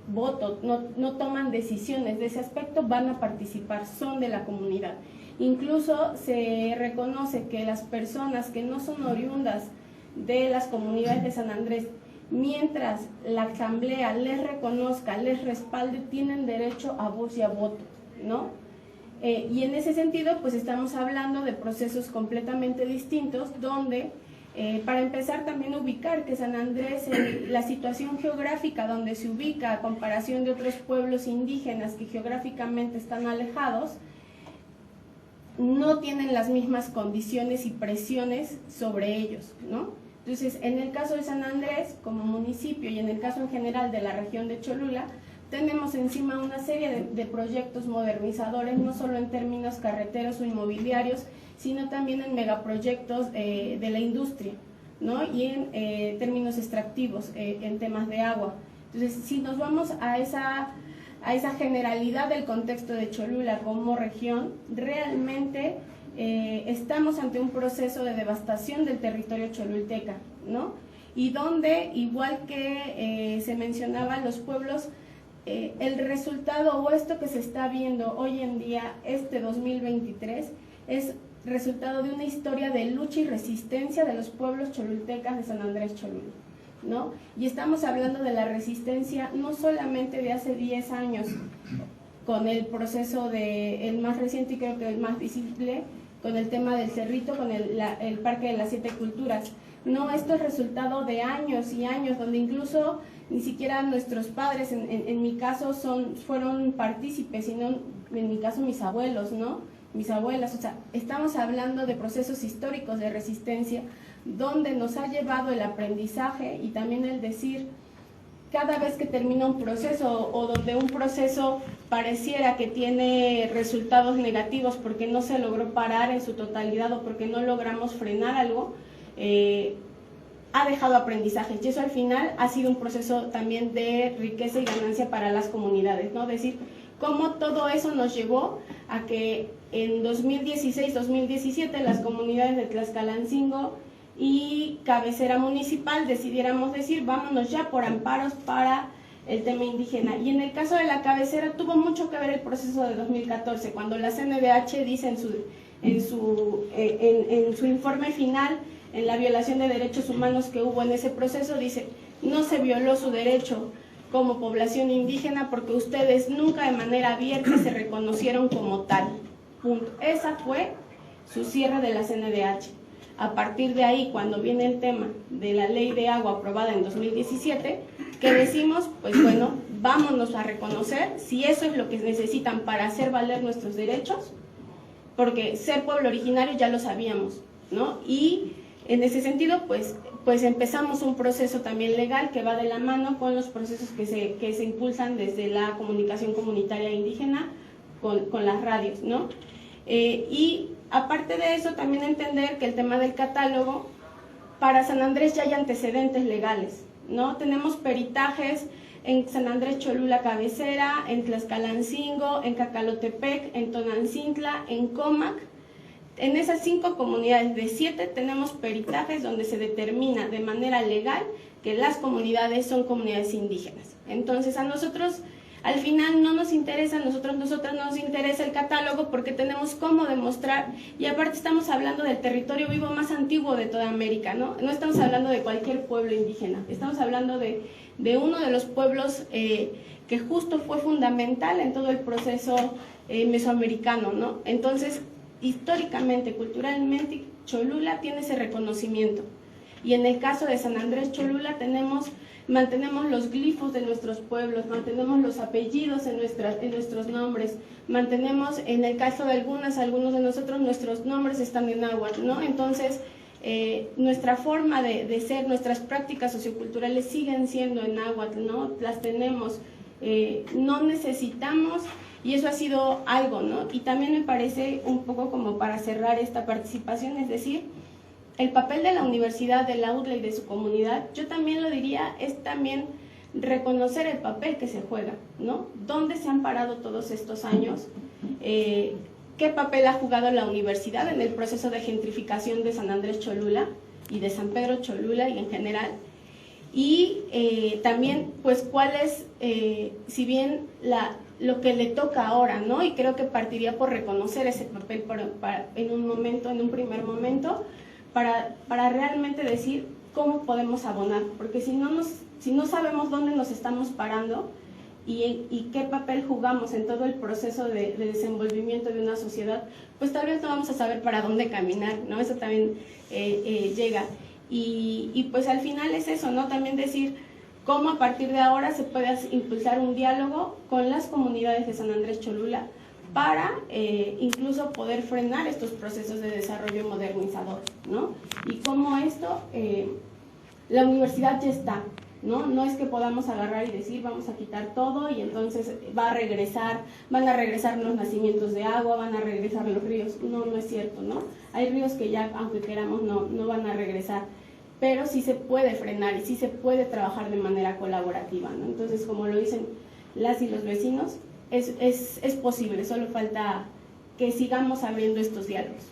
voto, no toman decisiones de ese aspecto, van a participar, son de la comunidad. Incluso se reconoce que las personas que no son oriundas de las comunidades de San Andrés, mientras la asamblea les reconozca, les respalde, tienen derecho a voz y a voto, ¿no? Y en ese sentido, pues estamos hablando de procesos completamente distintos, donde, para empezar, también ubicar que San Andrés, la situación geográfica donde se ubica a comparación de otros pueblos indígenas que geográficamente están alejados, no tienen las mismas condiciones y presiones sobre ellos, ¿no? Entonces, en el caso de San Andrés, como municipio, y en el caso en general de la región de Cholula, tenemos encima una serie de proyectos modernizadores, no solo en términos carreteros o inmobiliarios, sino también en megaproyectos de la industria, ¿no? Y en términos extractivos, en temas de agua. Entonces, si nos vamos a esa generalidad del contexto de Cholula como región, realmente estamos ante un proceso de devastación del territorio cholulteca, ¿no? Y donde, igual que se mencionaba, los pueblos el resultado o esto que se está viendo hoy en día, este 2023, es resultado de una historia de lucha y resistencia de los pueblos cholultecas de San Andrés Cholula, ¿no? Y estamos hablando de la resistencia no solamente de hace 10 años, con el proceso el más reciente y creo que el más visible, con el tema del Cerrito, con el Parque de las 7 Culturas. No, esto es resultado de años y años, donde incluso ni siquiera nuestros padres, en mi caso, fueron partícipes, sino en mi caso mis abuelos, ¿no? Mis abuelas, o sea, estamos hablando de procesos históricos de resistencia, donde nos ha llevado el aprendizaje y también el decir, cada vez que termina un proceso o donde un proceso pareciera que tiene resultados negativos porque no se logró parar en su totalidad o porque no logramos frenar algo, ha dejado aprendizajes, y eso al final ha sido un proceso también de riqueza y ganancia para las comunidades, ¿no? Es decir, cómo todo eso nos llevó a que en 2016-2017 las comunidades de Tlaxcalancingo y cabecera municipal decidiéramos decir, vámonos ya por amparos para el tema indígena. Y en el caso de la cabecera tuvo mucho que ver el proceso de 2014, cuando la CNDH dice en su informe final, en la violación de derechos humanos que hubo en ese proceso, dice, no se violó su derecho como población indígena porque ustedes nunca de manera abierta se reconocieron como tal. Punto. Esa fue su cierre de la CNDH. A partir de ahí, cuando viene el tema de la ley de agua aprobada en 2017, que decimos, pues bueno, vámonos a reconocer si eso es lo que necesitan para hacer valer nuestros derechos, porque ser pueblo originario ya lo sabíamos, ¿no? Y en ese sentido, pues empezamos un proceso también legal que va de la mano con los procesos que se impulsan desde la comunicación comunitaria indígena con las radios, ¿no? Y aparte de eso, también entender que el tema del catálogo, para San Andrés ya hay antecedentes legales, ¿no? Tenemos peritajes en San Andrés Cholula cabecera, en Tlaxcalancingo, en Cacalotepec, en Tonancintla, en Comac. En esas 5 comunidades de 7 tenemos peritajes donde se determina de manera legal que las comunidades son comunidades indígenas. Entonces a nosotros al final no nos interesa, nosotras no nos interesa el catálogo porque tenemos cómo demostrar, y aparte estamos hablando del territorio vivo más antiguo de toda América, ¿no? No estamos hablando de cualquier pueblo indígena, estamos hablando de uno de los pueblos que justo fue fundamental en todo el proceso mesoamericano, ¿no? Entonces, históricamente, culturalmente, Cholula tiene ese reconocimiento. Y en el caso de San Andrés Cholula mantenemos los glifos de nuestros pueblos, mantenemos los apellidos en nuestros nombres, mantenemos, en el caso de algunos de nosotros, nuestros nombres están en náhuatl, ¿no? Entonces, nuestra forma de ser, nuestras prácticas socioculturales siguen siendo en náhuatl, ¿no? Las tenemos, no necesitamos. Y eso ha sido algo, ¿no? Y también me parece un poco como para cerrar esta participación, es decir, el papel de la universidad, de la UDLA y de su comunidad, yo también lo diría, es también reconocer el papel que se juega, ¿no? ¿Dónde se han parado todos estos años? ¿Qué papel ha jugado la universidad en el proceso de gentrificación de San Andrés Cholula y de San Pedro Cholula y en general? Y también, pues, cuál es, si bien lo que le toca ahora, ¿no? Y creo que partiría por reconocer ese papel en un primer momento, para realmente decir cómo podemos abonar, porque si no sabemos dónde nos estamos parando y qué papel jugamos en todo el proceso de desenvolvimiento de una sociedad, pues tal vez no vamos a saber para dónde caminar, ¿no? Eso también llega. Y pues al final es eso, ¿no? También decir cómo a partir de ahora se puede impulsar un diálogo con las comunidades de San Andrés Cholula para incluso poder frenar estos procesos de desarrollo modernizador, ¿no? Y cómo esto, la universidad ya está, ¿no? No es que podamos agarrar y decir vamos a quitar todo y entonces van a regresar los nacimientos de agua, van a regresar los ríos. No es cierto, ¿no? Hay ríos que ya, aunque queramos, no van a regresar, pero sí se puede frenar y sí se puede trabajar de manera colaborativa, ¿no? Entonces, como lo dicen las y los vecinos, es posible, solo falta que sigamos abriendo estos diálogos.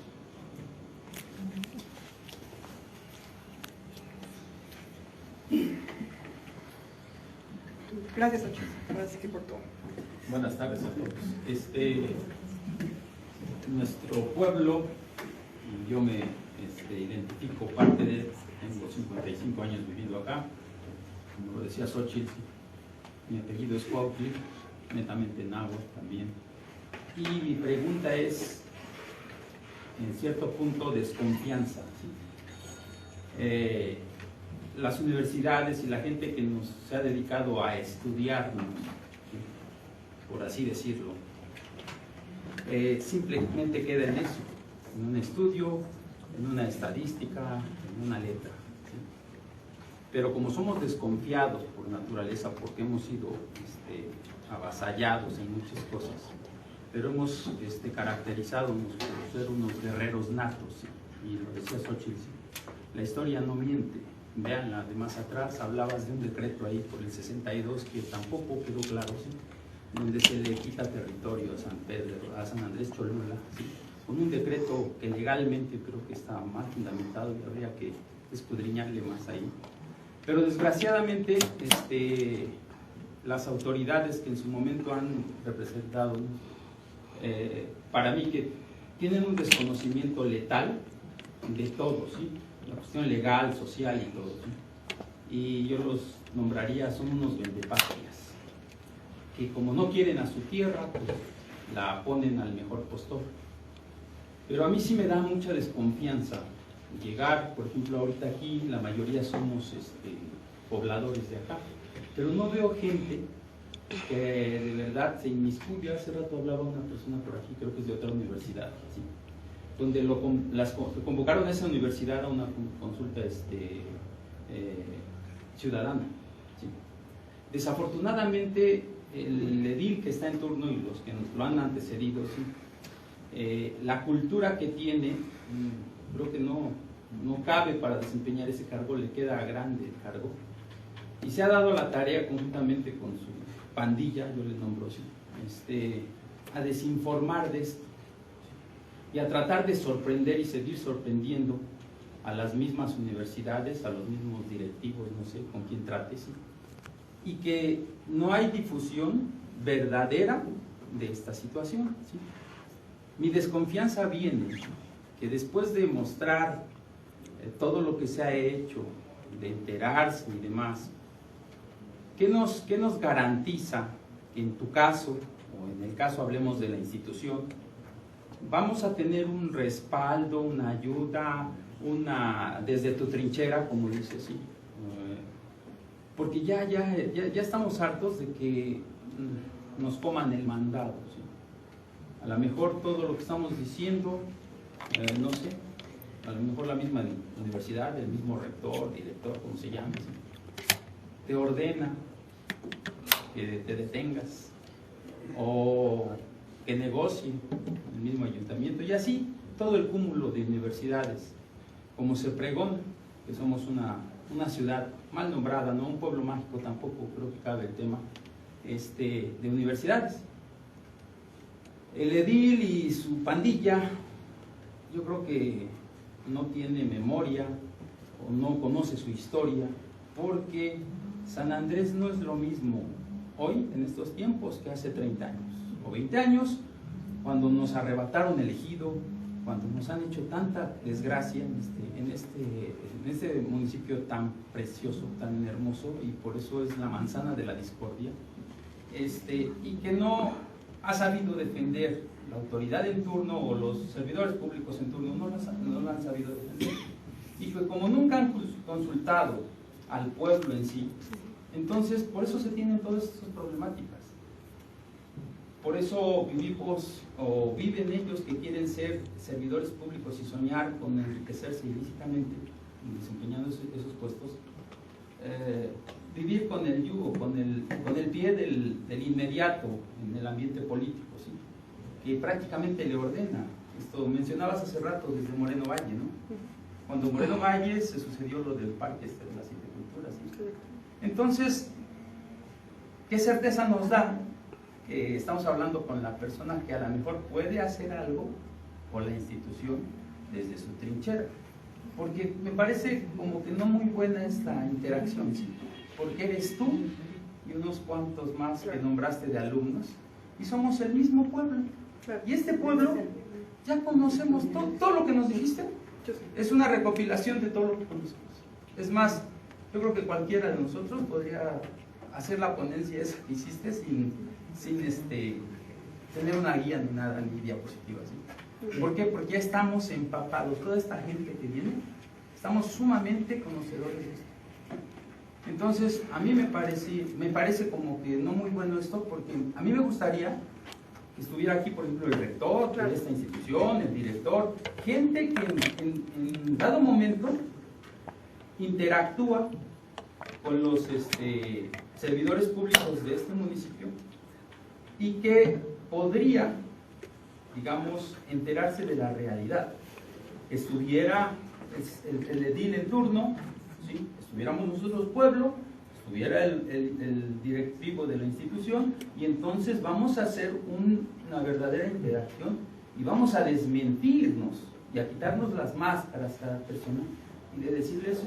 Gracias, Ocho. Gracias que por todo. Buenas tardes a todos. Nuestro pueblo, y yo me identifico parte de él, tengo 55 años viviendo acá, como lo decía Xochitl, mi apellido es Cuautli, netamente náhuatl también. Y mi pregunta es, en cierto punto, desconfianza. ¿Sí? Las universidades y la gente que se ha dedicado a estudiarnos, ¿sí?, por así decirlo, simplemente queda en eso, en un estudio, en una estadística, en una letra. ¿Sí? Pero como somos desconfiados por naturaleza, porque hemos sido avasallados en muchas cosas, pero hemos caracterizado por ser unos guerreros natos, ¿sí? Y lo decía Xochitl, ¿sí? La historia no miente. Veanla, de más atrás hablabas de un decreto ahí por el 62 que tampoco quedó claro, ¿sí?, donde se le quita territorio a San Pedro, a San Andrés Cholula, ¿sí?, con un decreto que legalmente creo que está mal fundamentado y habría que escudriñarle más ahí. Pero desgraciadamente las autoridades que en su momento han representado, para mí que tienen un desconocimiento letal de todo, ¿sí?, la cuestión legal, social y todo, ¿sí? Y yo los nombraría, son unos vendepatrias, que como no quieren a su tierra, pues la ponen al mejor postor. Pero a mí sí me da mucha desconfianza llegar, por ejemplo, ahorita aquí la mayoría somos pobladores de acá, pero no veo gente que de verdad se inmiscuye. Hace rato hablaba una persona por aquí, creo que es de otra universidad, ¿sí?, donde convocaron a esa universidad a una consulta ciudadana. ¿Sí? Desafortunadamente, el edil que está en turno y los que lo han antecedido, ¿sí?, la cultura que tiene, creo que no cabe para desempeñar ese cargo, le queda grande el cargo. Y se ha dado la tarea conjuntamente con su pandilla, yo les nombro así, a desinformar de esto y a tratar de sorprender y seguir sorprendiendo a las mismas universidades, a los mismos directivos, no sé con quién trate, ¿sí?, y que no hay difusión verdadera de esta situación, ¿sí? Mi desconfianza viene que después de mostrar todo lo que se ha hecho, de enterarse y demás, ¿qué nos garantiza que en tu caso, o en el caso hablemos de la institución, vamos a tener un respaldo, una ayuda, desde tu trinchera, como dice, ¿sí? Porque ya estamos hartos de que nos coman el mandado, ¿sí? A lo mejor todo lo que estamos diciendo, no sé, a lo mejor la misma universidad, el mismo rector, director, como se llame, ¿sí?, te ordena que te detengas o que negocie el mismo ayuntamiento, y así todo el cúmulo de universidades, como se pregona que somos una ciudad mal nombrada, no un pueblo mágico, tampoco creo que cabe el tema de universidades. El edil y su pandilla, yo creo que no tiene memoria o no conoce su historia, porque San Andrés no es lo mismo hoy, en estos tiempos, que hace 30 años o 20 años, cuando nos arrebataron el ejido, cuando nos han hecho tanta desgracia en este municipio tan precioso, tan hermoso, y por eso es la manzana de la discordia, y que no ha sabido defender la autoridad en turno o los servidores públicos en turno, no lo han sabido defender. Y que como nunca han consultado al pueblo en sí, entonces por eso se tienen todas estas problemáticas. Por eso vivimos o viven ellos que quieren ser servidores públicos y soñar con enriquecerse ilícitamente, desempeñando esos puestos, vivir con el yugo, con el pie del inmediato en el ambiente político, ¿sí?, que prácticamente le ordena. Esto mencionabas hace rato desde Moreno Valle, ¿no? Cuando Moreno Valle se sucedió lo del parque de las Culturas, ¿sí? Entonces, ¿qué certeza nos da que estamos hablando con la persona que a lo mejor puede hacer algo por la institución desde su trinchera? Porque me parece como que no muy buena esta interacción, ¿sí?, porque eres tú y unos cuantos más que nombraste de alumnos, y somos el mismo pueblo. Y este pueblo, ya conocemos todo lo que nos dijiste, es una recopilación de todo lo que conocemos. Es más, yo creo que cualquiera de nosotros podría hacer la ponencia esa que hiciste sin tener una guía ni nada, ni diapositivas, ¿sí? ¿Por qué? Porque ya estamos empapados, toda esta gente que viene, estamos sumamente conocedores de esto. Entonces, a mí me parece como que no muy bueno esto, porque a mí me gustaría que estuviera aquí, por ejemplo, el rector de esta institución, el director, gente que en dado momento interactúa con los servidores públicos de este municipio y que podría, digamos, enterarse de la realidad. Estuviera el edil en turno, ¿sí? Estuviéramos nosotros pueblo, estuviera el directivo de la institución, y entonces vamos a hacer una verdadera interacción y vamos a desmentirnos y a quitarnos las máscaras a cada persona y de decirles,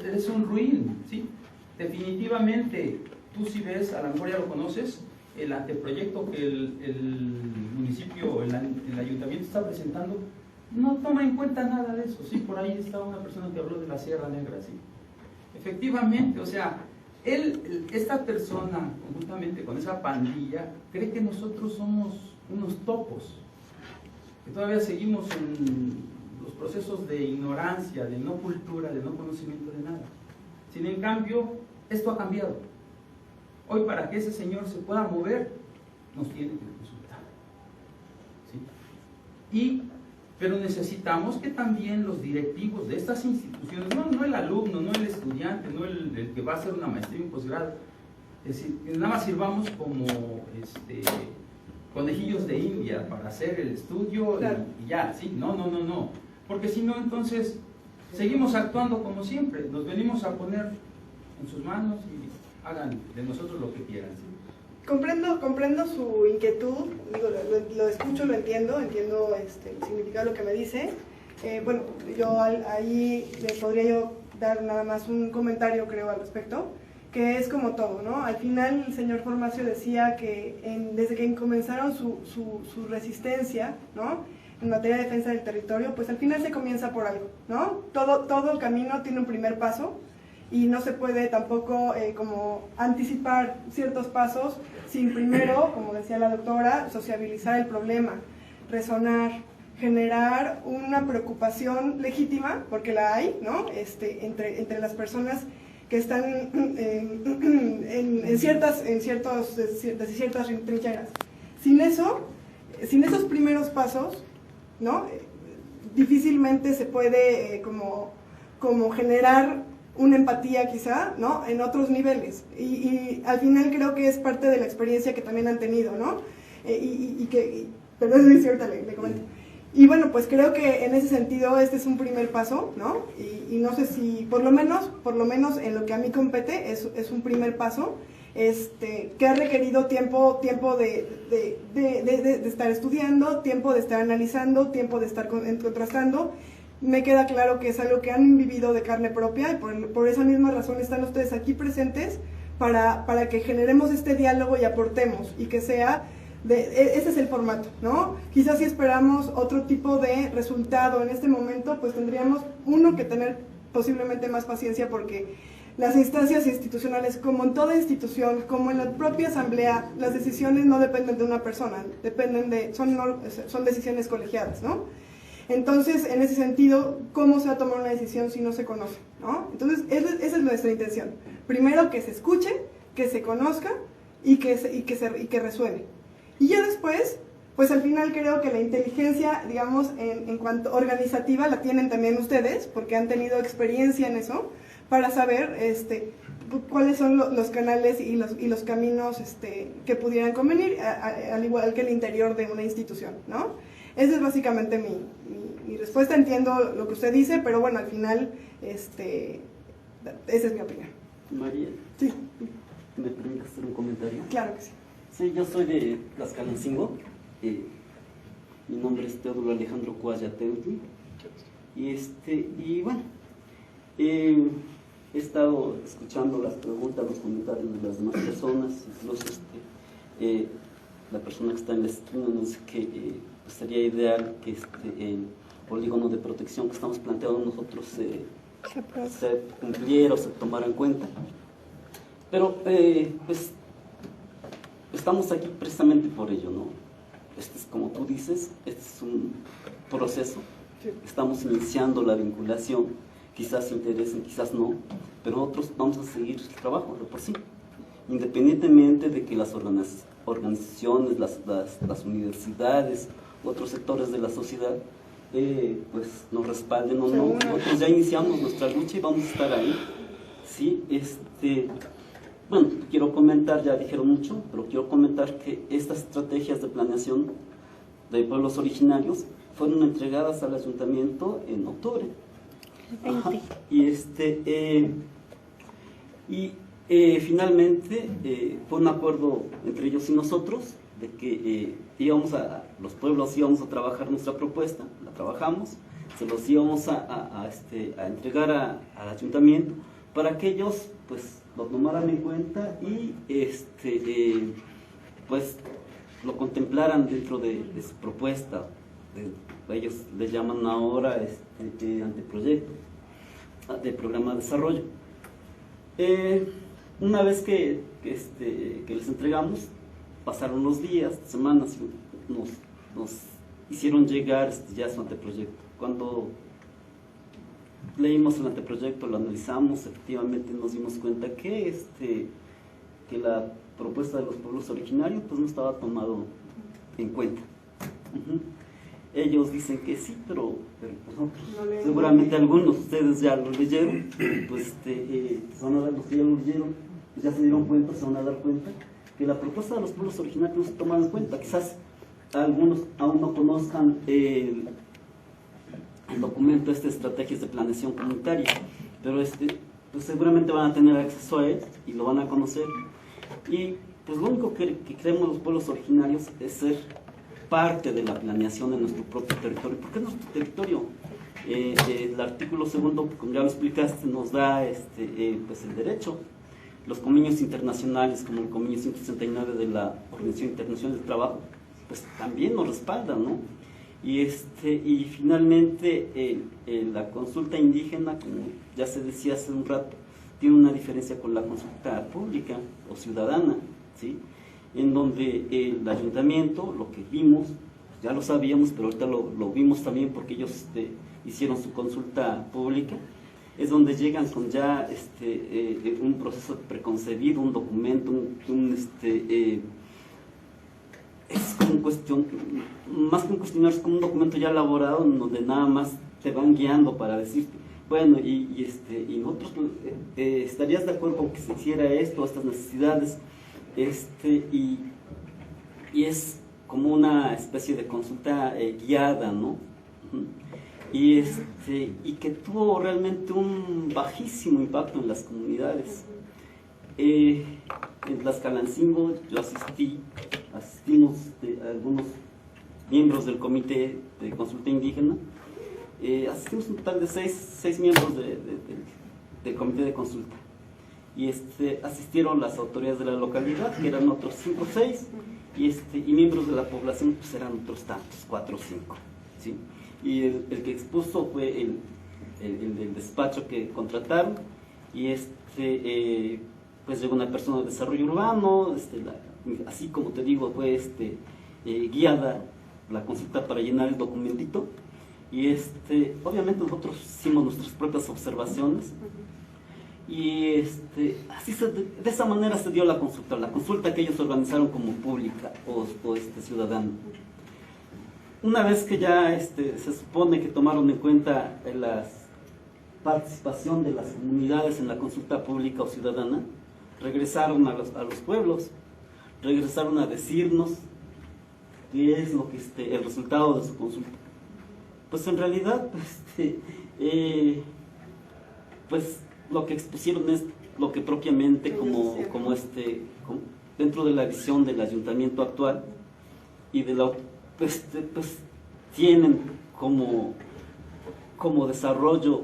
eres un ruin, ¿sí? Definitivamente, tú si ves, a lo mejor ya lo conoces, el anteproyecto que el municipio, el ayuntamiento está presentando, no toma en cuenta nada de eso, ¿sí? Por ahí estaba una persona que habló de la Sierra Negra, ¿sí? Efectivamente, o sea, esta persona, conjuntamente con esa pandilla, cree que nosotros somos unos topos, que todavía seguimos en los procesos de ignorancia, de no cultura, de no conocimiento de nada. Sin en cambio, esto ha cambiado. Hoy, para que ese señor se pueda mover, nos tiene que consultar, ¿sí? Pero necesitamos que también los directivos de estas instituciones, no el alumno, no el estudiante, no el que va a hacer una maestría y un posgrado, es decir, que nada más sirvamos como conejillos de India para hacer el estudio, claro, y ya, ¿sí? No, porque si no, entonces seguimos actuando como siempre, nos venimos a poner en sus manos y hagan de nosotros lo que quieran, ¿sí? Comprendo su inquietud, digo, lo escucho, lo entiendo el significado de lo que me dice. Bueno, yo ahí le podría yo dar nada más un comentario, creo, al respecto, que es como todo, ¿no? Al final el señor Formacio decía que desde que comenzaron su resistencia, ¿no?, en materia de defensa del territorio, pues al final se comienza por algo, ¿no? Todo camino tiene un primer paso, y no se puede tampoco como anticipar ciertos pasos sin primero, como decía la doctora, sociabilizar el problema, resonar, generar una preocupación legítima, porque la hay, ¿no?, entre las personas que están en ciertas trincheras. Sin esos primeros pasos, ¿no?, difícilmente se puede como generar una empatía quizá, ¿no?, en otros niveles, y al final creo que es parte de la experiencia que también han tenido, ¿no? Pero es muy cierto, le comento. Y bueno, pues creo que en ese sentido este es un primer paso, ¿no? Y no sé si, por lo menos en lo que a mí compete, es un primer paso, que ha requerido tiempo de estar estudiando, tiempo de estar analizando, tiempo de estar contrastando. Me queda claro que es algo que han vivido de carne propia, y por esa misma razón están ustedes aquí presentes para que generemos este diálogo y aportemos, y que sea, ese es el formato, ¿no? Quizás si esperamos otro tipo de resultado en este momento, pues tendríamos que tener posiblemente más paciencia, porque las instancias institucionales, como en toda institución, como en la propia asamblea, las decisiones no dependen de una persona, son decisiones colegiadas, ¿no? Entonces, en ese sentido, ¿cómo se va a tomar una decisión si no se conoce, ¿no? Entonces, esa es nuestra intención. Primero, que se escuche, que se conozca y que resuene. Y ya después, pues al final creo que la inteligencia, digamos, en cuanto organizativa, la tienen también ustedes, porque han tenido experiencia en eso, para saber cuáles son los canales y los caminos que pudieran convenir, al igual que el interior de una institución, ¿no? Esa es básicamente mi respuesta. Entiendo lo que usted dice, pero bueno, al final, esa es mi opinión. María, sí. ¿Me permites hacer un comentario? Claro que sí. Sí, yo soy de Tlaxcalancingo. Mi nombre es Teodulo Alejandro Cuaya Teutli. Y bueno, he estado escuchando las preguntas, los comentarios de las demás personas, incluso la persona que está en la esquina nos dice que pues sería ideal que el polígono de protección que estamos planteando nosotros se cumpliera o se tomara en cuenta. Pero pues estamos aquí precisamente por ello, ¿no? Este es, como tú dices, este es un proceso. Estamos iniciando la vinculación, quizás se interesen, quizás no, pero nosotros vamos a seguir el trabajo de por sí, independientemente de que las organizaciones, las universidades, otros sectores de la sociedad pues nos respalden o no. Nosotros ya iniciamos nuestra lucha y vamos a estar ahí, ¿sí? Bueno, quiero comentar, ya dijeron mucho, pero quiero comentar que estas estrategias de planeación de pueblos originarios fueron entregadas al ayuntamiento en octubre. Ajá. Y finalmente fue un acuerdo entre ellos y nosotros de que los pueblos íbamos a trabajar nuestra propuesta, la trabajamos, se los íbamos a entregar al ayuntamiento para que ellos pues lo tomaran en cuenta y pues lo contemplaran dentro de su propuesta. Ellos le llaman ahora anteproyecto de programa de desarrollo. Una vez que les entregamos, pasaron los días, semanas, nos hicieron llegar ya su anteproyecto. Cuando leímos el anteproyecto, lo analizamos, efectivamente nos dimos cuenta que la propuesta de los pueblos originarios pues no estaba tomado en cuenta. Ellos dicen que sí, pero nosotros, seguramente algunos de ustedes ya lo leyeron, pues los que ya lo leyeron, pues ya se dieron cuenta, se van a dar cuenta que la propuesta de los pueblos originarios no se toma en cuenta. Quizás algunos aún no conozcan el documento de estrategias de planeación comunitaria, pero pues seguramente van a tener acceso a él y lo van a conocer. Y pues lo único que queremos los pueblos originarios es ser parte de la planeación de nuestro propio territorio. ¿Por qué nuestro territorio? El artículo 2, como ya lo explicaste, nos da pues el derecho. Los convenios internacionales, como el convenio 169 de la Organización Internacional del Trabajo, pues también nos respaldan, ¿no? Y finalmente la consulta indígena, como ya se decía hace un rato, tiene una diferencia con la consulta pública o ciudadana, ¿sí? En donde el ayuntamiento, lo que vimos, ya lo sabíamos, pero ahorita lo vimos también porque ellos hicieron su consulta pública, es donde llegan con ya un proceso preconcebido, un documento, es como un cuestión, más que un cuestionario, es como un documento ya elaborado en donde nada más te van guiando para decirte, bueno, y nosotros estarías de acuerdo con que se hiciera esto, estas necesidades, y es como una especie de consulta guiada, ¿no? Y que tuvo realmente un bajísimo impacto en las comunidades. En Tlaxcalancingo yo asistimos algunos miembros del comité de consulta indígena, asistimos un total de seis miembros del comité de consulta, y asistieron las autoridades de la localidad, que eran otros 5 o 6, y miembros de la población pues eran otros tantos, 4 o 5, ¿sí? Y el que expuso fue el del despacho que contrataron, y pues llegó una persona de desarrollo urbano, así como te digo, fue guiada la consulta para llenar el documentito, y obviamente nosotros hicimos nuestras propias observaciones, y así de esa manera se dio la consulta que ellos organizaron como pública o ciudadana. Una vez que ya se supone que tomaron en cuenta la participación de las comunidades en la consulta pública o ciudadana, regresaron a los pueblos, regresaron a decirnos qué es lo que el resultado de su consulta. Pues en realidad, pues lo que expusieron es lo que propiamente como dentro de la visión del ayuntamiento actual y de la pues tienen como desarrollo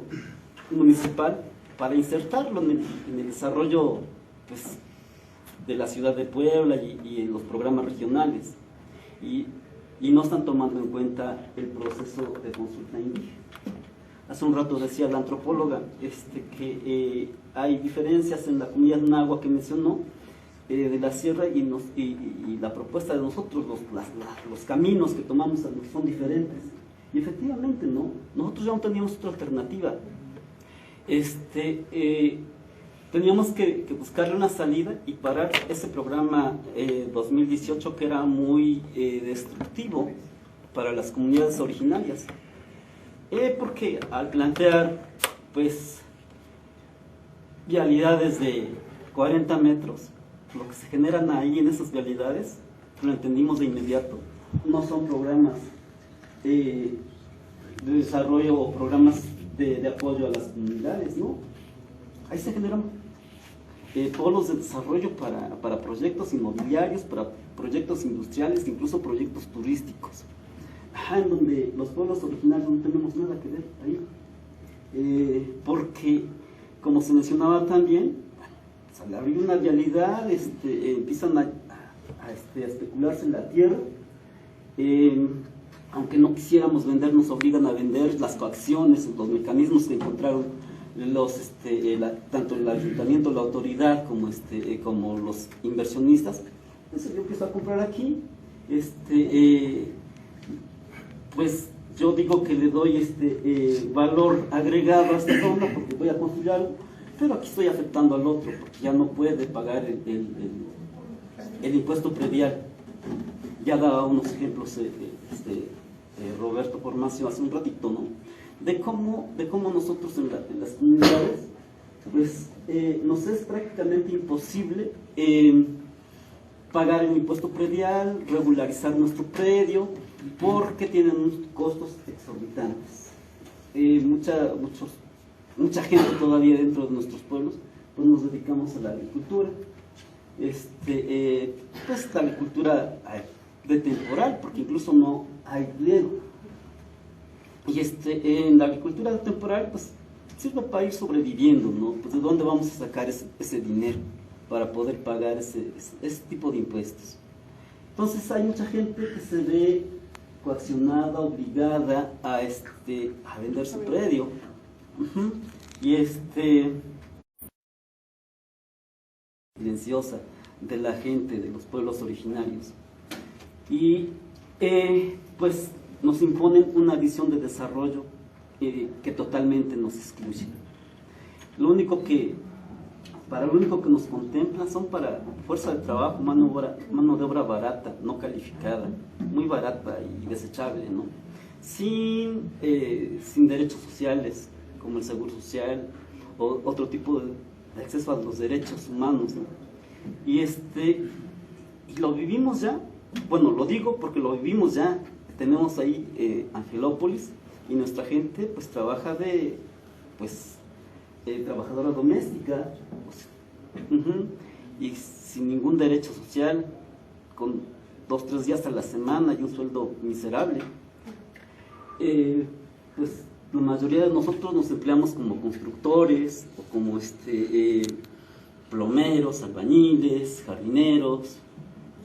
municipal para insertarlo en el desarrollo pues, de la ciudad de Puebla y en los programas regionales. Y no están tomando en cuenta el proceso de consulta indígena. Hace un rato decía la antropóloga que hay diferencias en la comunidad nahua que mencionó de la sierra y la propuesta de nosotros, los caminos que tomamos son diferentes. Y efectivamente, ¿no? Nosotros ya no teníamos otra alternativa. Teníamos que buscarle una salida y parar ese programa 2018 que era muy destructivo para las comunidades originarias. Porque al plantear pues vialidades de 40 metros, lo que se generan ahí en esas vialidades, lo entendimos de inmediato, no son programas de desarrollo o programas de apoyo a las comunidades, ¿no? Ahí se generan polos de desarrollo para proyectos inmobiliarios, para proyectos industriales, incluso proyectos turísticos. En donde los pueblos originarios no tenemos nada que ver ahí. Porque, como se mencionaba también, al abrir una vialidad empiezan a especularse en la tierra. Aunque no quisiéramos vender, nos obligan a vender. Las coacciones, los mecanismos que encontraron tanto el ayuntamiento, la autoridad, como los inversionistas. Entonces yo empiezo a comprar aquí, pues yo digo que le doy valor agregado a esta zona porque voy a construir algo, pero aquí estoy afectando al otro porque ya no puede pagar el impuesto predial. Ya daba unos ejemplos Roberto Formacio hace un ratito, ¿no? De cómo nosotros en las comunidades pues nos es prácticamente imposible pagar el impuesto predial, regularizar nuestro predio, porque tienen unos costos exorbitantes. Mucha gente todavía dentro de nuestros pueblos pues nos dedicamos a la agricultura, pues la agricultura de temporal, porque incluso no hay pliego. Y en la agricultura de temporal pues sirve para ir sobreviviendo, ¿no? Pues de dónde vamos a sacar ese dinero para poder pagar ese tipo de impuestos. Entonces hay mucha gente que se ve coaccionada, obligada a vender su predio. Y silenciosa de la gente, de los pueblos originarios. Y pues nos imponen una visión de desarrollo que totalmente nos excluye. Lo único que nos contemplan son para fuerza de trabajo, mano de obra barata, no calificada, muy barata y desechable, ¿no? Sin derechos sociales, como el seguro social o otro tipo de acceso a los derechos humanos, ¿no? Y lo vivimos ya. Bueno, lo digo porque lo vivimos ya. Tenemos ahí Angelópolis y nuestra gente pues trabaja trabajadora doméstica, y sin ningún derecho social, con 2-3 días a la semana y un sueldo miserable. Pues la mayoría de nosotros nos empleamos como constructores o como plomeros, albañiles, jardineros,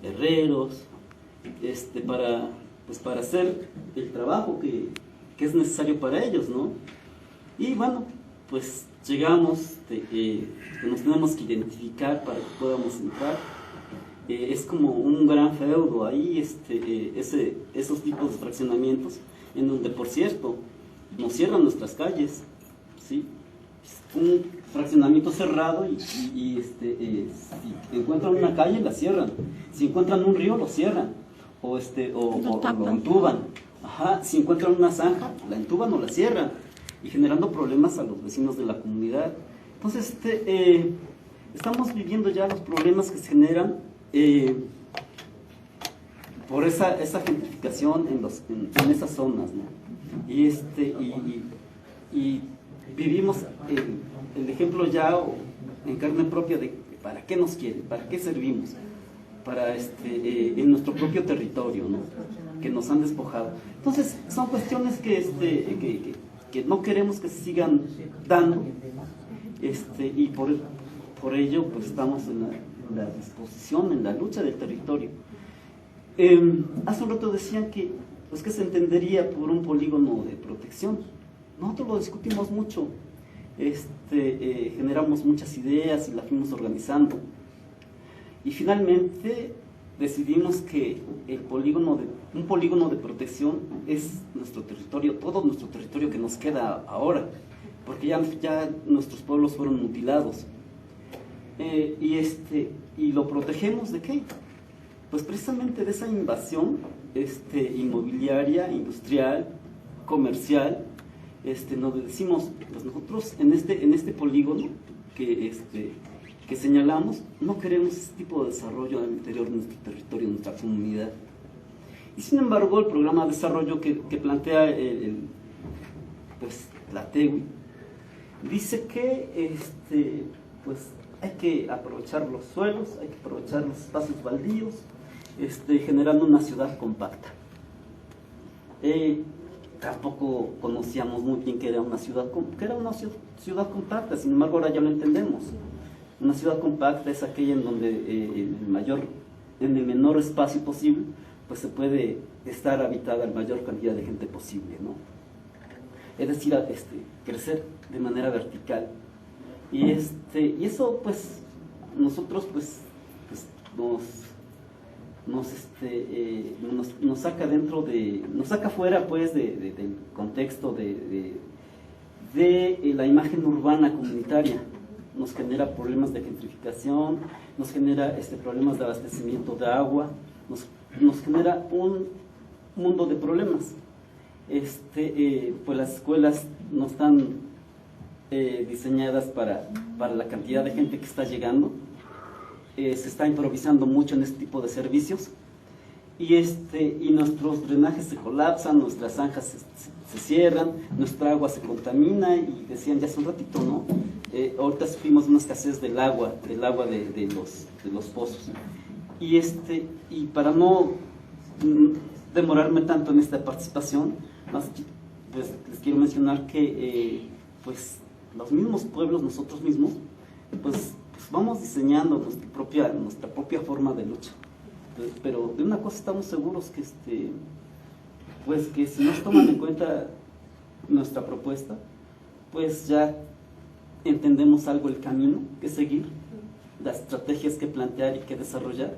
herreros, para hacer el trabajo que es necesario para ellos, ¿no? Y bueno, pues llegamos, que nos tenemos que identificar para que podamos entrar. Es como un gran feudo ahí, esos tipos de fraccionamientos, en donde, por cierto, nos cierran nuestras calles, ¿sí? Un fraccionamiento cerrado y si encuentran una calle, la cierran. Si encuentran un río, lo cierran. O lo entuban. Si encuentran una zanja, la entuban o la cierran, y generando problemas a los vecinos de la comunidad. Entonces, estamos viviendo ya los problemas que se generan por esa gentrificación en esas zonas, ¿no? Y vivimos el ejemplo ya en carne propia de para qué nos quieren, para qué servimos, para en nuestro propio territorio, ¿no? Que nos han despojado. Entonces son cuestiones que no queremos que se sigan dando, y por ello pues estamos en la disposición, en la lucha del territorio. Hace un rato decían que pues que se entendería por un polígono de protección. Nosotros lo discutimos mucho, generamos muchas ideas y las fuimos organizando. Y finalmente decidimos que un polígono de protección es nuestro territorio, todo nuestro territorio que nos queda ahora, porque ya nuestros pueblos fueron mutilados. Y lo protegemos ¿de qué? Pues precisamente de esa invasión inmobiliaria, industrial, comercial, nos decimos, pues nosotros en este polígono que señalamos, no queremos ese tipo de desarrollo en el interior de nuestro territorio, de nuestra comunidad. Y sin embargo, el programa de desarrollo que plantea la TEWI dice que pues hay que aprovechar los suelos, hay que aprovechar los espacios baldíos, generando una ciudad compacta. Tampoco conocíamos muy bien que era una ciudad compacta, sin embargo ahora ya lo entendemos. Una ciudad compacta es aquella en donde en el menor espacio posible pues se puede estar habitada la mayor cantidad de gente posible, ¿no? Es decir, crecer de manera vertical. Y eso pues nosotros pues nos saca nos saca fuera pues del contexto de la imagen urbana comunitaria. Nos genera problemas de gentrificación, nos genera problemas de abastecimiento de agua, nos genera un mundo de problemas. Pues las escuelas no están diseñadas para la cantidad de gente que está llegando. Se está improvisando mucho en este tipo de servicios y nuestros drenajes se colapsan, nuestras zanjas se cierran, nuestra agua se contamina y decían ya hace un ratito, ¿no? Ahorita sufrimos una escasez del agua de los pozos. Y para no demorarme tanto en esta participación, pues, les quiero mencionar que pues los mismos pueblos, nosotros mismos, pues vamos diseñando nuestra propia forma de lucha. Pero de una cosa estamos seguros que pues que si nos toman en cuenta nuestra propuesta, pues ya entendemos algo el camino que seguir, las estrategias que plantear y que desarrollar,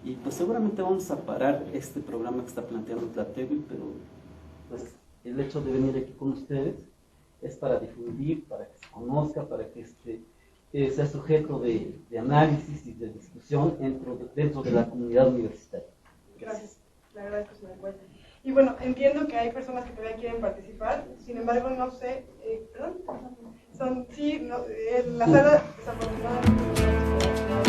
y pues seguramente vamos a parar este programa que está planteando Tlatewi, pero pues el hecho de venir aquí con ustedes es para difundir, para que se conozca, para que sea sujeto de análisis y de discusión dentro de la comunidad universitaria. Gracias, le agradezco su encuentro. Y bueno, entiendo que hay personas que todavía quieren participar, sin embargo no sé, la sala desafortunadamente